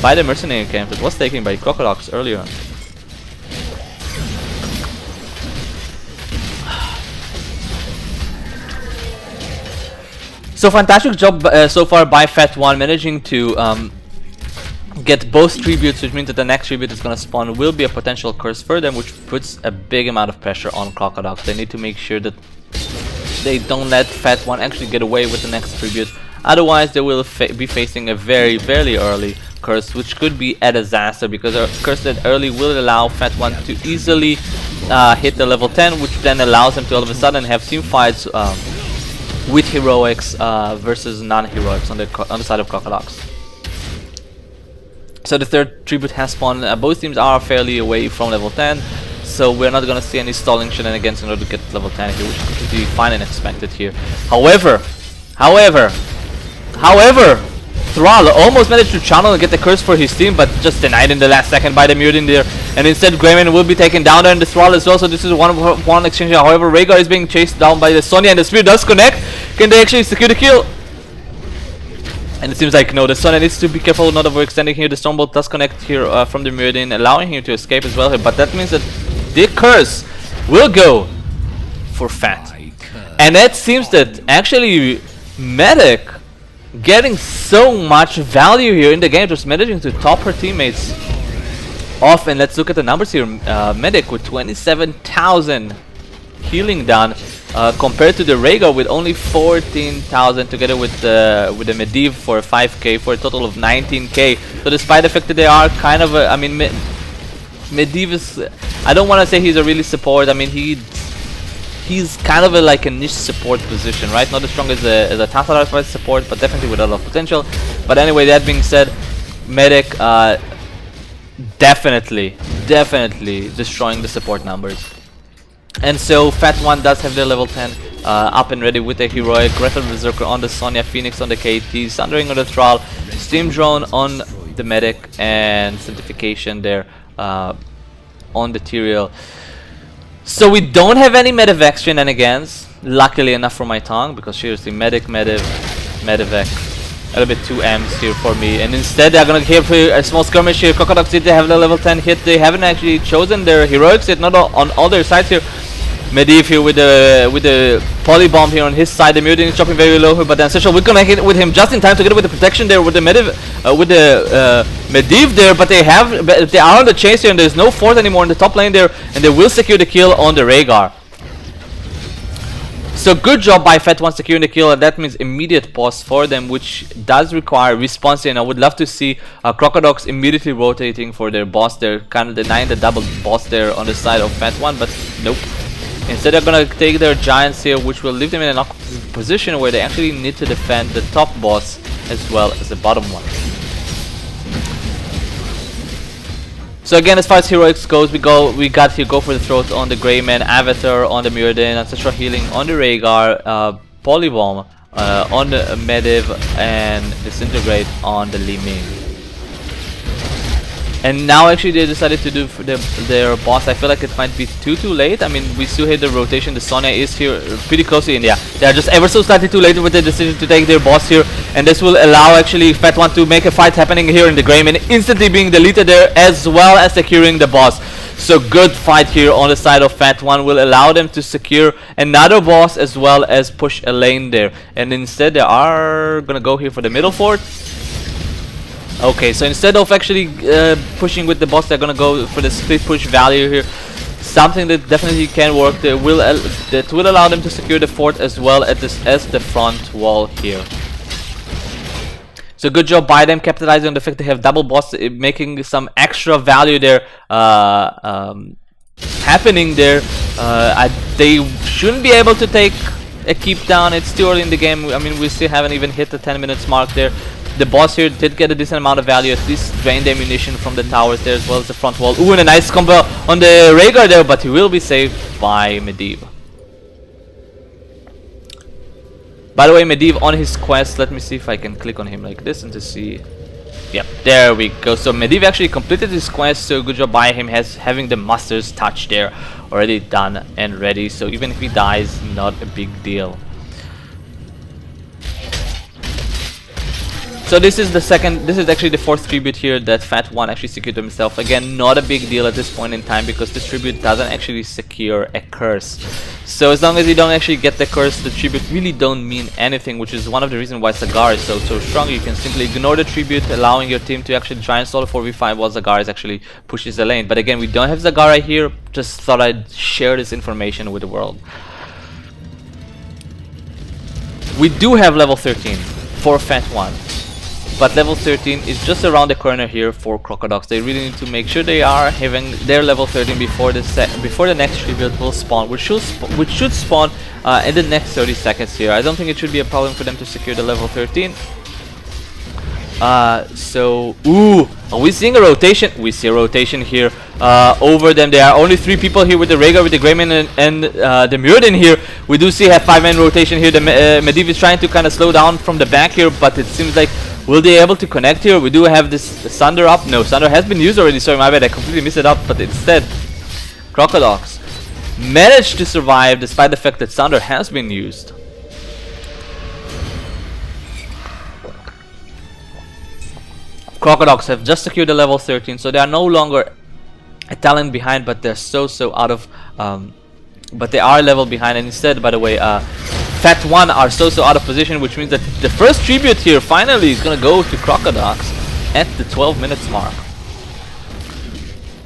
by the mercenary camp that was taken by CrocoDocs earlier on. So fantastic job so far by Fat One, managing to get both tributes, which means that the next tribute is going to spawn will be a potential curse for them, which puts a big amount of pressure on CrocoDocs. They need to make sure that they don't let Fat One actually get away with the next tribute. Otherwise, they will be facing a very early curse, which could be a disaster, because a curse that early will allow Fat One to easily hit the level 10, which then allows them to all of a sudden have team fights with heroics versus non-heroics on the side of CrocoDocs. So the third tribute has spawned. Both teams are fairly away from level 10, so we're not going to see any stalling shenanigans in order to get level 10 here, which is completely fine and expected here. However, Thrall almost managed to channel and get the curse for his team, but just denied in the last second by the Mutant there. And instead, Greyman will be taken down there, and the Thrall as well. So this is one exchange. However, Rhaegar is being chased down by the Sonya, and the Spear does connect. Can they actually secure the kill? And it seems like no, the Sonya needs to be careful not overextending here. The Stormbolt does connect here from the Mutant, allowing him to escape as well here. But that means that the curse will go for Fat. And it seems that actually Medic getting so much value here in the game, just managing to top her teammates off. And let's look at the numbers here. Medic with 27,000 healing done, compared to the Rhaegar with only 14,000, together with the Medivh for 5k, for a total of 19k. So despite the fact that they are kind of I mean, Medivh is, I don't want to say he's a really support. I mean, he's kind of like a niche support position, right? Not as strong as a Tassadar support, but definitely with a lot of potential. But anyway, that being said, Medic definitely destroying the support numbers. And so Fat One does have their level 10 up and ready with a heroic, Gretel Berserker on the Sonya, Phoenix on the KT, Sundering on the Thrall, Steam Drone on the Medic, and Sanctification there on the Tyrael. So we don't have any Medivac shenanigans, luckily enough for my tongue, because seriously, Medic, Medivac, a little bit too M's here for me. And instead they're gonna give a small skirmish here. CrocoDocs did have the level 10 hit. They haven't actually chosen their heroics yet, not on all their sides here. Medivh here with the polybomb here on his side. The Mutant is dropping very low here, but the Ancestral will connect it with him just in time to get with the protection there with the Medivh there. But they are on the chase here, and there's no fort anymore in the top lane there, and they will secure the kill on the Rhaegar. So good job by Fat One securing the kill, and that means immediate pause for them, which does require response. And I would love to see CrocoDocs immediately rotating for their boss there, kind of denying the double boss there on the side of Fat One, but nope. Instead they're gonna take their giants here, which will leave them in an awkward position where they actually need to defend the top boss as well as the bottom one. So again, as far as heroics goes, we got here Go for the Throat on the Greyman, Avatar on the Muradin, Ancestral Healing on the Rhaegar, Polybomb on the Medivh, and Disintegrate on the Li Ming. And now actually they decided to do their boss. I feel like it might be too late. I mean, we still hit the rotation. The Sonya is here pretty closely, and yeah, they are just ever so slightly too late with the decision to take their boss here. And this will allow actually Fat One to make a fight happening here in the Greyman, instantly being deleted there, as well as securing the boss. So good fight here on the side of Fat One will allow them to secure another boss as well as push a lane there. And instead they are gonna go here for the middle fort. Okay, so instead of actually pushing with the boss, they're gonna go for the split push value here. Something that definitely can work. That will allow them to secure the fort as well as the front wall here. So good job by them, capitalizing on the fact they have double boss, making some extra value there happening there. They shouldn't be able to take a keep down. It's too early in the game. I mean, we still haven't even hit the 10 minutes mark there. The boss here did get a decent amount of value, at least drained ammunition from the towers there as well as the front wall. Ooh, and a nice combo on the Rhaegar there, but he will be saved by Medivh. By the way, Medivh on his quest, let me see if I can click on him like this and to see. Yep, there we go. So Medivh actually completed his quest, so good job by him having the Master's Touch there already done and ready. So even if he dies, not a big deal. So this is actually the fourth tribute here that Fat One actually secured himself. Again, not a big deal at this point in time because this tribute doesn't actually secure a curse. So as long as you don't actually get the curse, the tribute really don't mean anything, which is one of the reasons why Zagar is so strong. You can simply ignore the tribute, allowing your team to actually try and solo 4v5 while Zagar actually pushes the lane. But again, we don't have Zagar right here. Just thought I'd share this information with the world. We do have level 13 for Fat One. But level 13 is just around the corner here for CrocoDocs. They really need to make sure they are having their level 13 before the next tribute will spawn, which should spawn in the next 30 seconds here. I don't think it should be a problem for them to secure the level 13. Ooh, are we seeing a rotation? We see a rotation here over them. There are only 3 people here with the Rhaegar, with the Greyman and the Muradin here. We do see a 5-man rotation here. The Medivh is trying to kind of slow down from the back here, but it seems like will they able to connect here? We do have this Sunder up. No, Sunder has been used already. Sorry, my bad. I completely missed it up. But instead, CrocoDocs managed to survive despite the fact that Sunder has been used. CrocoDocs have just secured the level 13, so they are no longer a talent behind, but they're so out of but they are level behind. And instead, by the way, Fat One are so out of position, which means that the first tribute here finally is gonna go to CrocoDocs at the 12 minutes mark.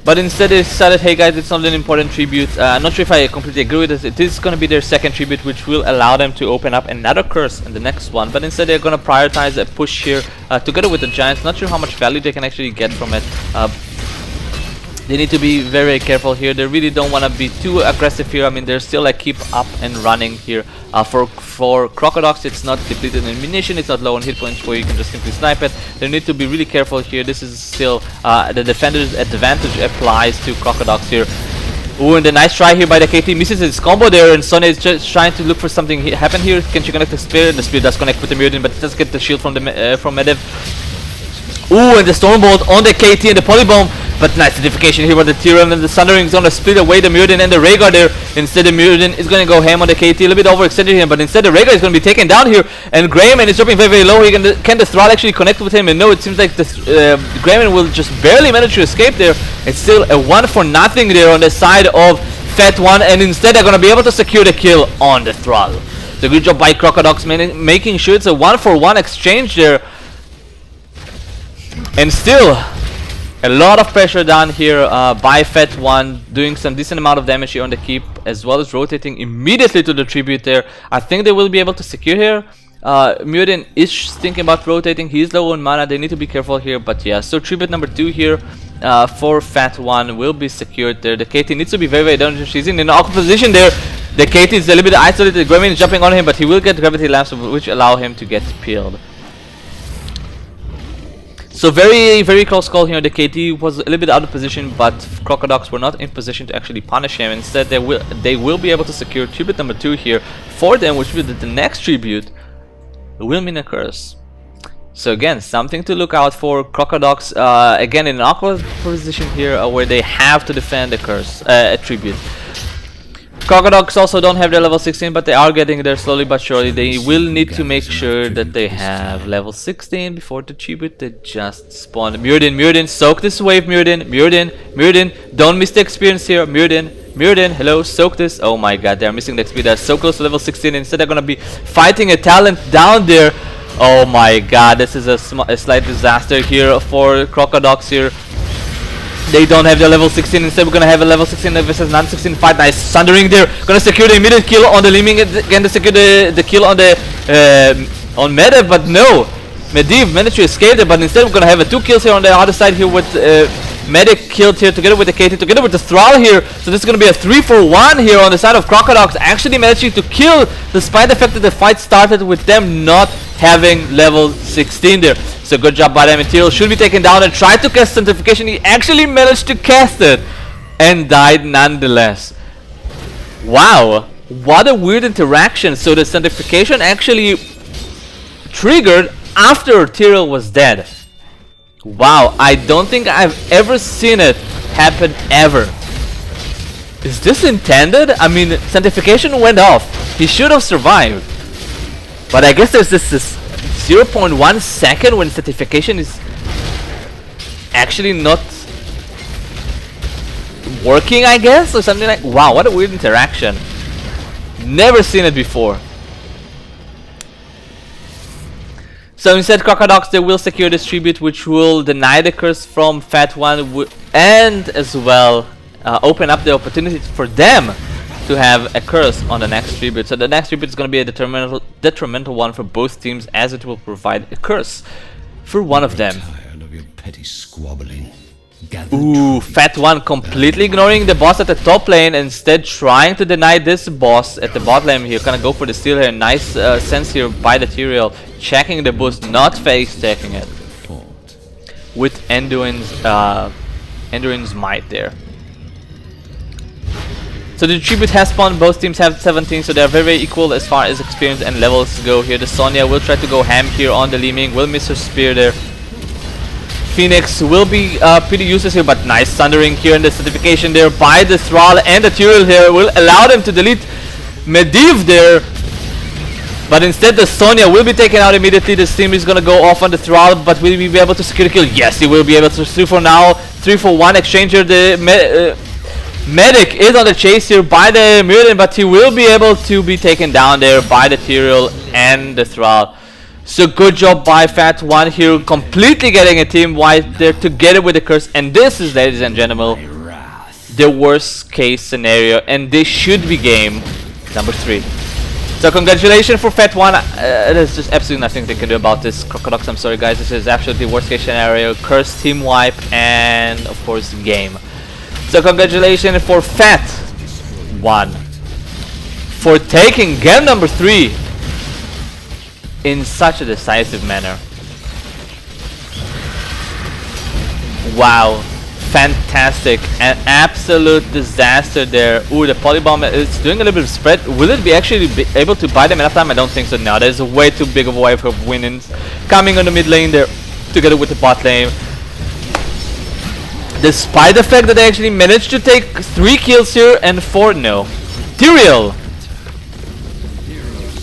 But instead they decided, hey guys, it's not an important tribute. I'm not sure if I completely agree with this. It is going to be their second tribute, which will allow them to open up another curse in the next one. But instead they're going to prioritize a push here together with the Giants. Not sure how much value they can actually get from it. They need to be very careful here. They really don't want to be too aggressive here. I mean, they're still like keep up and running here. For CrocoDocs, it's not depleted in ammunition, it's not low on hit points where you can just simply snipe it. They need to be really careful here. This is still the defender's advantage applies to CrocoDocs here. Ooh, and a nice try here by the KT. Misses his combo there, and Sonya is just trying to look for something happen here. Can she connect the spear? The spear does connect with the Mutant, but it does get the shield from the from Medivh. Ooh, and the Stormbolt on the KT and the Polybomb. But nice identification here with the Tyrion, and the Sundering is gonna split away the Mutant and the Rhaegar there. Instead, the Mutant is gonna go ham on the KT, a little bit overextended him, but instead the Rhaegar is gonna be taken down here, and Greyman is dropping very, very low. Can the Thrall actually connect with him? And no, it seems like the Greyman will just barely manage to escape there. It's still a 1-for-0 there on the side of Fat One, and instead they're gonna be able to secure the kill on the Thrall. So good job by CrocoDocs, making sure it's a 1-for-1 exchange there. And still a lot of pressure down here by Fat One, doing some decent amount of damage here on the keep, as well as rotating immediately to the tribute there. I think they will be able to secure here. Mutant is thinking about rotating. He's low on mana. They need to be careful here. But yeah, so tribute number 2 here for Fat One will be secured there. The KT needs to be very, very dangerous. She's in an awkward position there. The KT is a little bit isolated. Gremlin is jumping on him, but he will get gravity lamps, which allow him to get peeled. So very, very close call here. The KT was a little bit out of position, but CrocoDocs were not in position to actually punish him. Instead, they will be able to secure tribute number 2 here for them, which means that the next tribute will mean a curse. So again, something to look out for. CrocoDocs again in an awkward position here, where they have to defend the curse, a tribute. CrocoDocs also don't have their level 16, but they are getting there slowly but surely. They will need to make sure that they have level 16 before the tribute that just spawned. Mutant, soak this wave, Mutant, don't miss the experience here, Mutant, hello, soak this. Oh my god, they're missing the XP. They're so close to level 16. Instead, they're gonna be fighting a talent down there. Oh my god, this is a slight disaster here for CrocoDocs here. They don't have the level 16. Instead, we're gonna have a level 16 versus non-16 fight. Nice Sundering there. Gonna secure the immediate kill on the Liming. Again, to secure the kill on the on Medivh, but no. Medivh managed to escape there, but instead we're gonna have 2 kills here on the other side here with Medic killed here together with the KT, together with the Thrall here. So this is gonna be a 3-for-1 here on the side of CrocoDocs, actually managing to kill despite the fact that the fight started with them not having level 16 there. So good job by them. Material should be taken down and tried to cast Sanctification. He actually managed to cast it and died nonetheless. Wow, what a weird interaction. So the Sanctification actually triggered after Tyrael was dead. Wow, I don't think I've ever seen it happen ever. Is this intended? I mean, Sanctification went off. He should have survived. But I guess there's this 0.1 second when Sanctification is actually not working, I guess, or something like. Wow, what a weird interaction. Never seen it before. So instead, CrocoDocs, they will secure this tribute, which will deny the curse from Fat One, and as well open up the opportunity for them to have a curse on the next tribute. So the next tribute is going to be a detrimental one for both teams, as it will provide a curse for one of them. Tired of your petty squabbling. Ooh, Fat One completely ignoring the boss at the top lane, instead trying to deny this boss at the bot lane here. Gonna go for the steal here. Nice sense here by the Tyrael, checking the boost, not face checking it with Endurin's might there. So the tribute has spawned. Both teams have 17, so they are very, very equal as far as experience and levels go here. The Sonya will try to go ham here on the Liming, will miss her spear there. Phoenix will be pretty useless here, but nice Thundering here in the Sanctification there by the Thrall, and the Tyrael here will allow them to delete Medivh there. But instead, the Sonya will be taken out immediately. The steam is gonna go off on the Thrall, but will he be able to secure the kill? Yes, he will be able to. 3-for-now, 3-for-1 exchange here. The Medic is on the chase here by the Mutant, but he will be able to be taken down there by the Tyrael and the Thrall. So good job by Fat One here, completely getting a team wide there together with the curse. And this is, ladies and gentlemen, the worst case scenario, and this should be game number 3. So congratulations for Fat One. There's just absolutely nothing they can do about this. CrocoDocs, I'm sorry guys, this is absolutely worst case scenario. Curse, team wipe, and of course game. So congratulations for Fat One for taking game number 3 in such a decisive manner. Wow, fantastic. An absolute disaster there. Ooh, the polybomb is doing a little bit of spread. Will it be actually able to buy them enough time? I don't think so. No, there's a way too big of a wave of winnings coming on the mid lane there together with the bot lane. Despite the fact that they actually managed to take 3 kills here and 4 no. Tyrael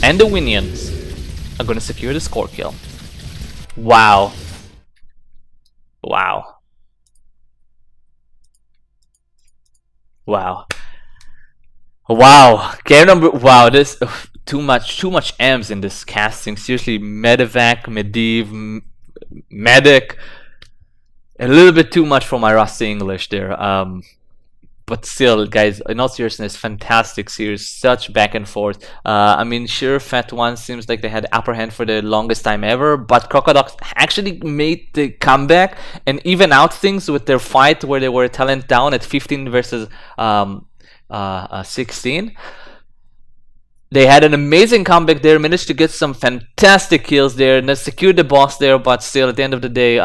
and the Winions are gonna secure the score kill. Wow. Wow. Wow. Wow. Game number. Wow. This too much M's in this casting. Seriously, medevac, mediv, medic. A little bit too much for my rusty English there. But still, guys, in all seriousness, fantastic series, such back and forth. I mean, sure, Fat1 seems like they had the upper hand for the longest time ever, but CrocoDocs actually made the comeback and even out things with their fight where they were talent down at 15 versus 16. They had an amazing comeback there, managed to get some fantastic kills there, and secured the boss there, but still, at the end of the day,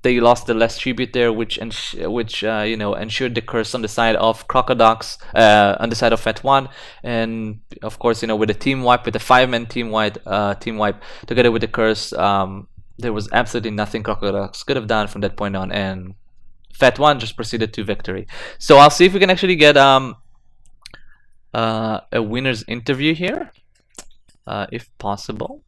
they lost the last tribute there, which you know, ensured the curse on the side of CrocoDocs, on the side of Fat1, and of course, you know, with the team wipe, with the 5-man team wipe, together with the curse, there was absolutely nothing CrocoDocs could have done from that point on, and Fat1 just proceeded to victory. So I'll see if we can actually get a winner's interview here, if possible.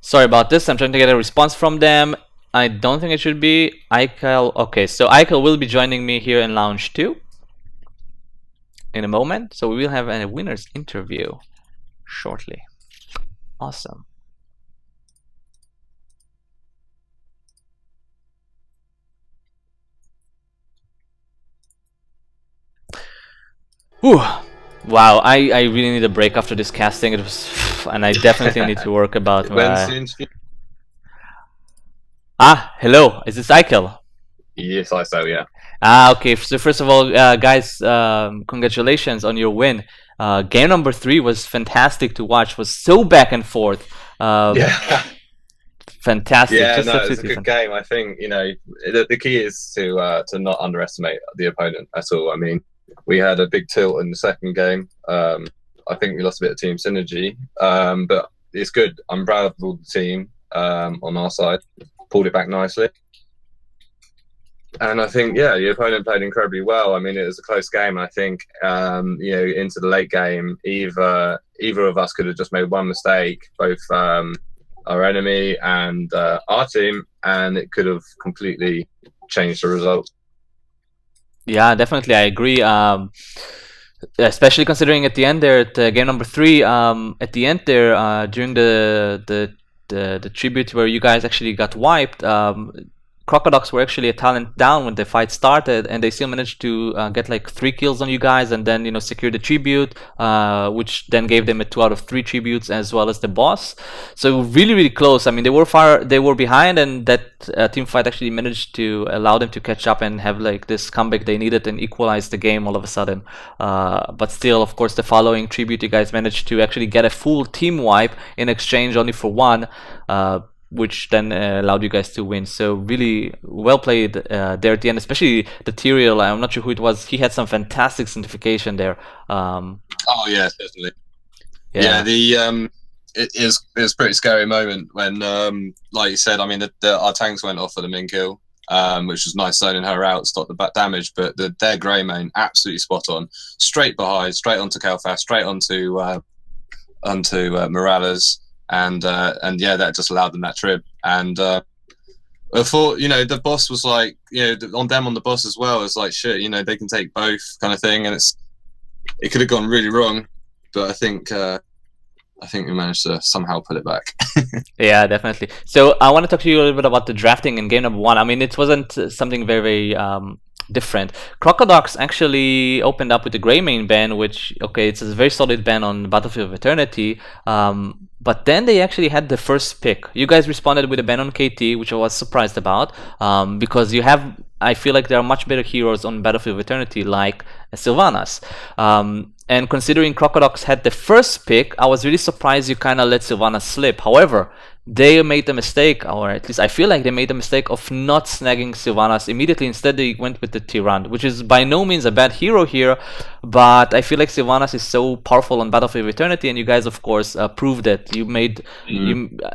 Sorry about this, I'm trying to get a response from them. I don't think it should be. Eichel, okay, so Eichel will be joining me here in Lounge 2 in a moment, so we will have a winner's interview shortly. Awesome. Whew. Wow, I really need a break after this casting. It was, and I definitely need to work about my... Ah, hello. Is this Eichel? Yes, I so, yeah. Ah, okay. So first of all, guys, congratulations on your win. Game number 3 was fantastic to watch. Was so back and forth. Yeah. Fantastic. Yeah, Just no, it's a absolutely good game. I think, you know, the key is to not underestimate the opponent at all. I mean, we had a big tilt in the second game. I think we lost a bit of team synergy, but it's good. I'm proud of all the team on our side. Pulled it back nicely. And I think, yeah, the opponent played incredibly well. I mean, it was a close game. I think, you know, into the late game, either of us could have just made one mistake, both our enemy and our team, and it could have completely changed the result. Yeah, definitely, I agree. Especially considering at the end there, at game number 3, at the end there, during the tribute where you guys actually got wiped, CrocoDocs were actually a talent down when the fight started, and they still managed to get like 3 kills on you guys, and then, you know, secure the tribute, which then gave them a 2 out of 3 tributes as well as the boss. So really close. I mean, they were behind, and that team fight actually managed to allow them to catch up and have like this comeback they needed and equalize the game all of a sudden. But still, of course, the following tribute, you guys managed to actually get a full team wipe in exchange only for 1. Which then allowed you guys to win. So really well played there at the end, especially the Tyrael. I'm not sure who it was. He had some fantastic simplification there. Oh yeah, certainly. Yeah, it is a pretty scary moment when, like you said, I mean, our tanks went off for the min kill, which was nice zoning her out, stop the back damage. But their grey main absolutely spot on, straight behind, straight onto Kalfas, straight onto Morales. And yeah, that just allowed them that trip. And I thought, you know, the boss was like, you know, on the boss as well. It's like, shit, you know, they can take both kind of thing, and it could have gone really wrong. But I think I think we managed to somehow put it back. Yeah, definitely. So I want to talk to you a little bit about the drafting in game number one. I mean, it wasn't something very different. CrocoDocs actually opened up with the Grey Main ban, which, okay, it's a very solid ban on Battlefield of Eternity. But then they actually had the first pick. You guys responded with a ban on KT, which I was surprised about, because you have, I feel like there are much better heroes on Battlefield of Eternity, like Sylvanas. And considering CrocoDocs had the first pick, I was really surprised you kind of let Sylvanas slip. However, they made the mistake, or at least I feel like they made the mistake of not snagging Sylvanas immediately. Instead, they went with the Tyrant, which is by no means a bad hero here, but I feel like Sylvanas is so powerful on Battlefield of Eternity, and you guys, of course, proved it. You made,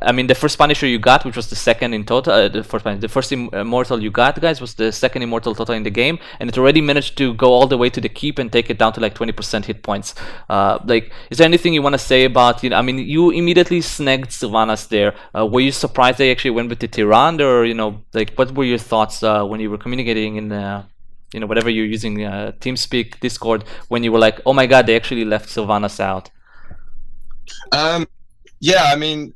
I mean, the first Punisher you got, which was the second in total, the first Immortal you got, guys, was the second Immortal total in the game, and it already managed to go all the way to the keep and take it down to like 20% hit points. Like, is there anything you want to say about, I mean, you immediately snagged Sylvanas there. Were you surprised they actually went with the Tyrant, or like, what were your thoughts when you were communicating in whatever you're using, TeamSpeak, Discord, when you were like, oh my god, they actually left Sylvanas out? Yeah, I mean,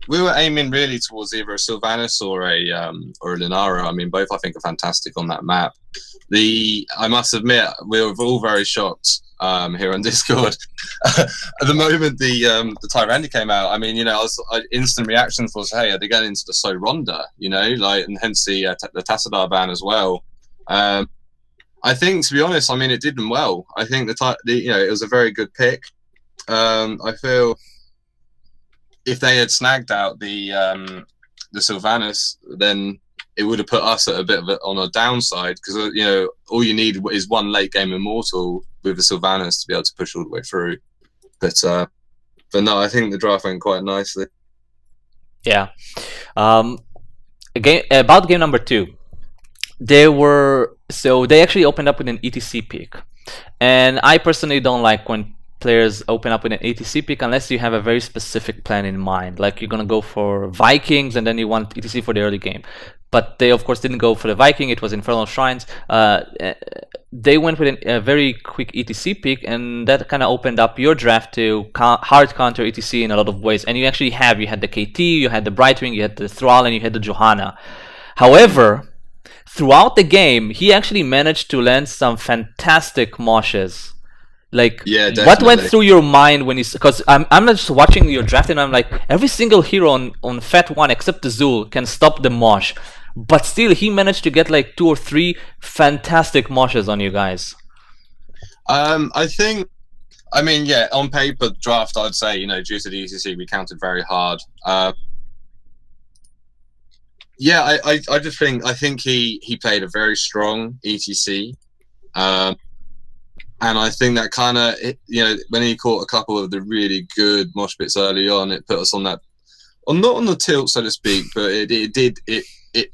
we were aiming really towards either a Sylvanas or a Lunara. I mean, both I think are fantastic on that map. I must admit, we were all very shocked here on Discord. At the moment the Tyrande came out, I mean, instant reactions was, hey, are they going into the So Ronda? Like, and hence the Tassadar ban as well. I think, to be honest, I mean, it did them well. I think it was a very good pick. I feel if they had snagged out the Sylvanas, then it would have put us at a bit of on a downside, because all you need is one late game Immortal with the Sylvanas to be able to push all the way through. But no, I think the draft went quite nicely. Yeah. Again, about game number two, they actually opened up with an ETC pick, and I personally don't like when players open up with an ETC pick unless you have a very specific plan in mind, like you're gonna go for Vikings and then you want ETC for the early game. But they of course didn't go for the Viking, it was Infernal Shrines. They went with a very quick ETC pick, and that kind of opened up your draft to hard counter ETC in a lot of ways. And you actually you had the KT, you had the Brightwing, you had the Thrall, and you had the Johanna. However, throughout the game, he actually managed to land some fantastic moshes. Like, yeah, what went through your mind when because I'm just watching your draft, and I'm like, every single hero on Fat 1 except the Zul can stop the mosh, but still he managed to get like 2 or 3 fantastic moshes on you guys. I think, I mean, yeah, on paper draft, I'd say, due to the ECC, we counted very hard. Yeah, I just think, he played a very strong ETC. And I think that kind of, when he caught a couple of the really good mosh bits early on, it put us on that, not on the tilt, so to speak, but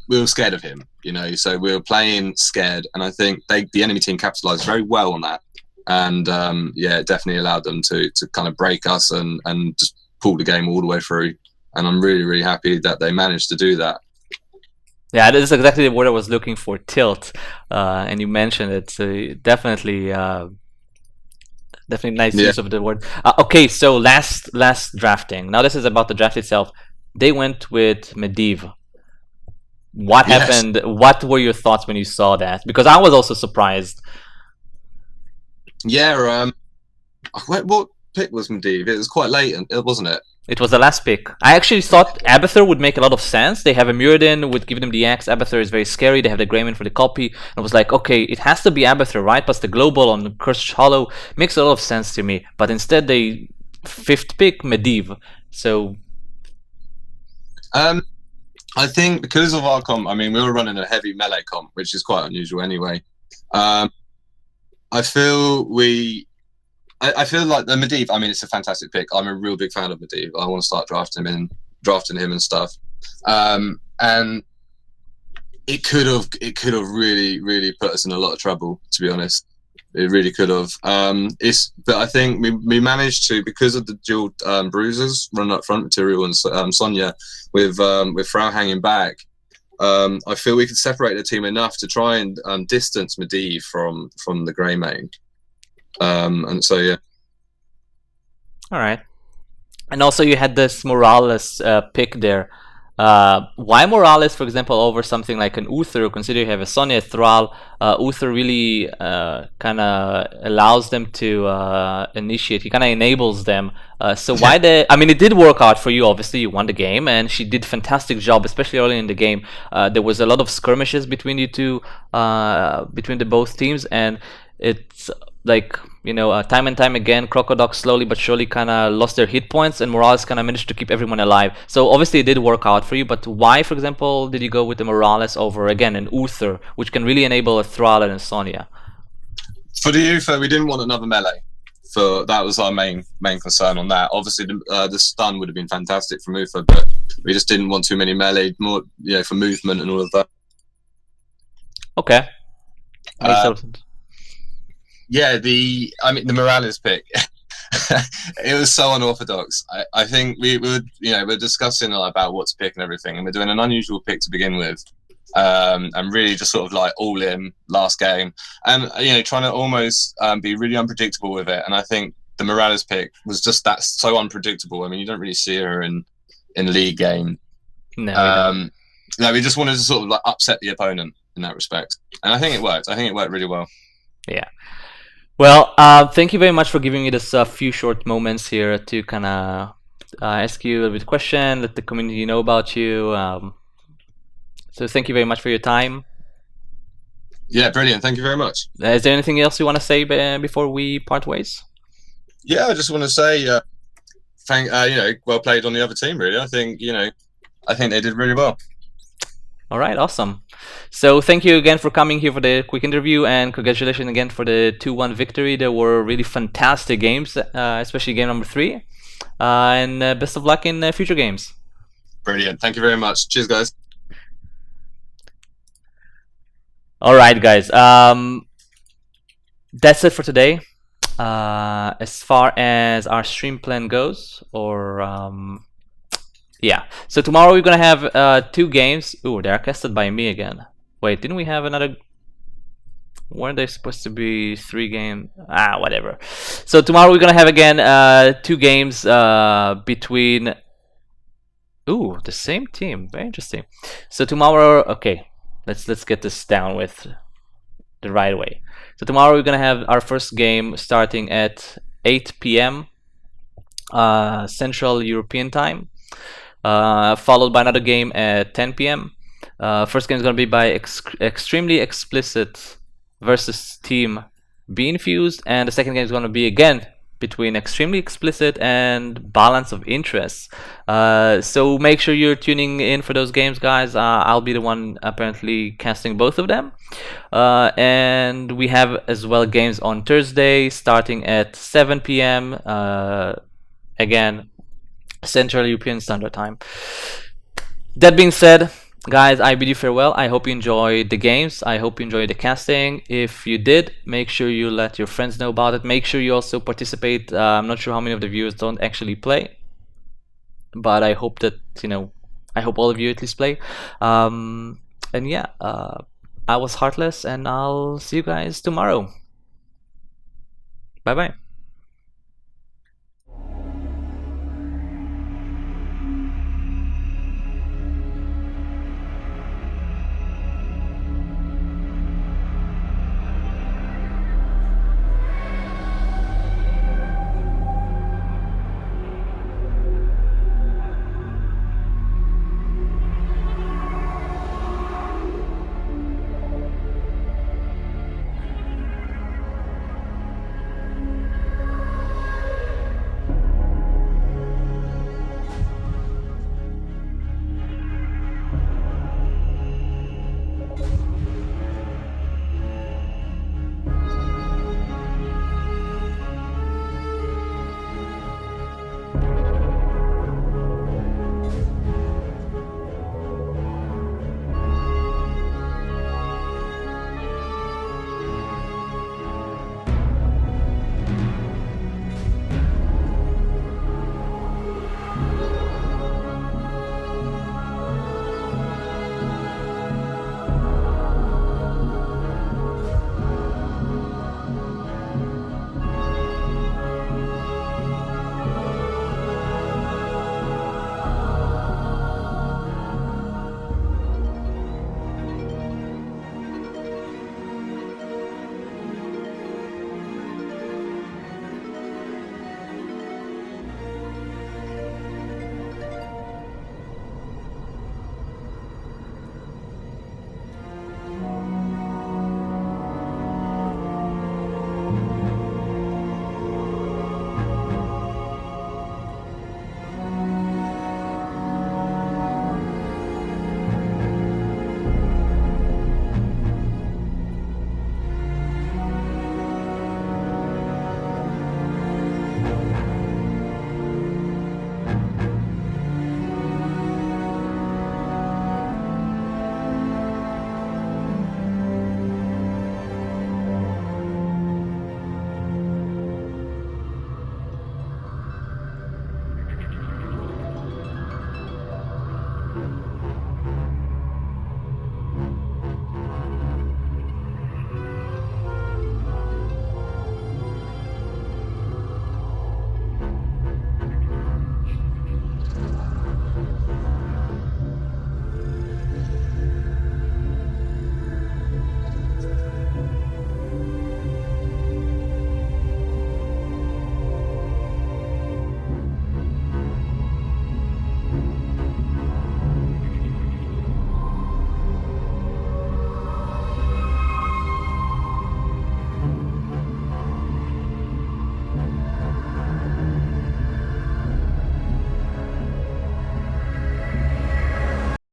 we were scared of him, so we were playing scared, and I think the enemy team capitalized very well on that, and yeah, it definitely allowed them to kind of break us and just pull the game all the way through, and I'm really, really happy that they managed to do that. Yeah, this is exactly what I was looking for, tilt, and you mentioned it, so definitely nice use of the word. Okay, so last drafting. Now this is about the draft itself. They went with Medivh. What happened? What were your thoughts when you saw that? Because I was also surprised. Yeah, what pick was Medivh? It was quite late, wasn't it? It was the last pick. I actually thought Abathur would make a lot of sense. They have a Muradin, would give them the axe. Abathur is very scary. They have the Greyman for the copy. I was like, okay, it has to be Abathur, right? Plus the global on Cursed Hollow makes a lot of sense to me. But instead, they 5th pick Medivh. So, I think because of our comp, I mean, we were running a heavy melee comp, which is quite unusual anyway. I feel like the Medivh, I mean, it's a fantastic pick. I'm a real big fan of Medivh. I want to start drafting him and stuff. And it could have really, really put us in a lot of trouble, to be honest. It really could have. But I think we managed to, because of the dual bruisers running up front, Material and Sonya, with Frau hanging back. I feel we could separate the team enough to try and distance Medivh from the Grey Main. And so, yeah. All right. And also you had this Morales pick there. Why Morales, for example, over something like an Uther? Consider you have a Sonya Thrall. Uther really kind of allows them to initiate. He kind of enables them. So why the? I mean, it did work out for you. Obviously, you won the game, and she did fantastic job, especially early in the game. There was a lot of skirmishes between you two, between the both teams, and it's like, you know, time and time again, CrocoDocs slowly but surely kind of lost their hit points, and Morales kind of managed to keep everyone alive. So obviously it did work out for you, but why, for example, did you go with the Morales over, again, an Uther, which can really enable a Thrall and a Sonya? For the Uther, we didn't want another melee. So that was our main concern on that. Obviously, the stun would have been fantastic from Uther, but we just didn't want too many melee, more, you know, for movement and all of that. Okay. Makes sense. Yeah, the Morales pick. It was so unorthodox. I think we were, you know, we're discussing about what to pick and everything, and we're doing an unusual pick to begin with, and really just sort of like all in last game, and you know, trying to almost be really unpredictable with it. And I think the Morales pick was just that so unpredictable. I mean, you don't really see her in league game. No, no, we just wanted to sort of like upset the opponent in that respect, and I think it worked. I think it worked really well. Yeah. Well, thank you very much for giving me this few short moments here to kind of ask you a little bit of question, let the community know about you. So thank you very much for your time. Yeah, brilliant. Thank you very much. Is there anything else you want to say before we part ways? Yeah, I just want to say, you know, well played on the other team. Really, I think, you know, I think they did really well. All right, awesome. So thank you again for coming here for the quick interview, and congratulations again for the 2-1 victory. They were really fantastic games, especially game number 3. And best of luck in future games. Brilliant. Thank you very much. Cheers, guys. All right, guys. That's it for today. As far as our stream plan goes, or yeah. So tomorrow we're gonna have 2 games. Ooh, they're casted by me again. Wait, didn't we have another? Weren't they supposed to be 3 games? Ah, whatever. So tomorrow we're gonna have again 2 games between. Ooh, the same team. Very interesting. So tomorrow, okay, let's get this down with the right way. So tomorrow we're gonna have our first game starting at 8 p.m. Central European time, followed by another game at 10 p.m. First game is gonna be by Extremely Explicit versus Team Be Infused, and the second game is gonna be again between Extremely Explicit and Balance of Interests. So make sure you're tuning in for those games, guys. I'll be the one apparently casting both of them. And we have as well games on Thursday starting at 7 p.m. Again, Central European Standard Time. That being said, guys, I bid you farewell. I hope you enjoyed the games. I hope you enjoyed the casting. If you did, make sure you let your friends know about it. Make sure you also participate. I'm not sure how many of the viewers don't actually play, but I hope that, you know, I hope all of you at least play. And yeah, I was Heartless, and I'll see you guys tomorrow. Bye bye.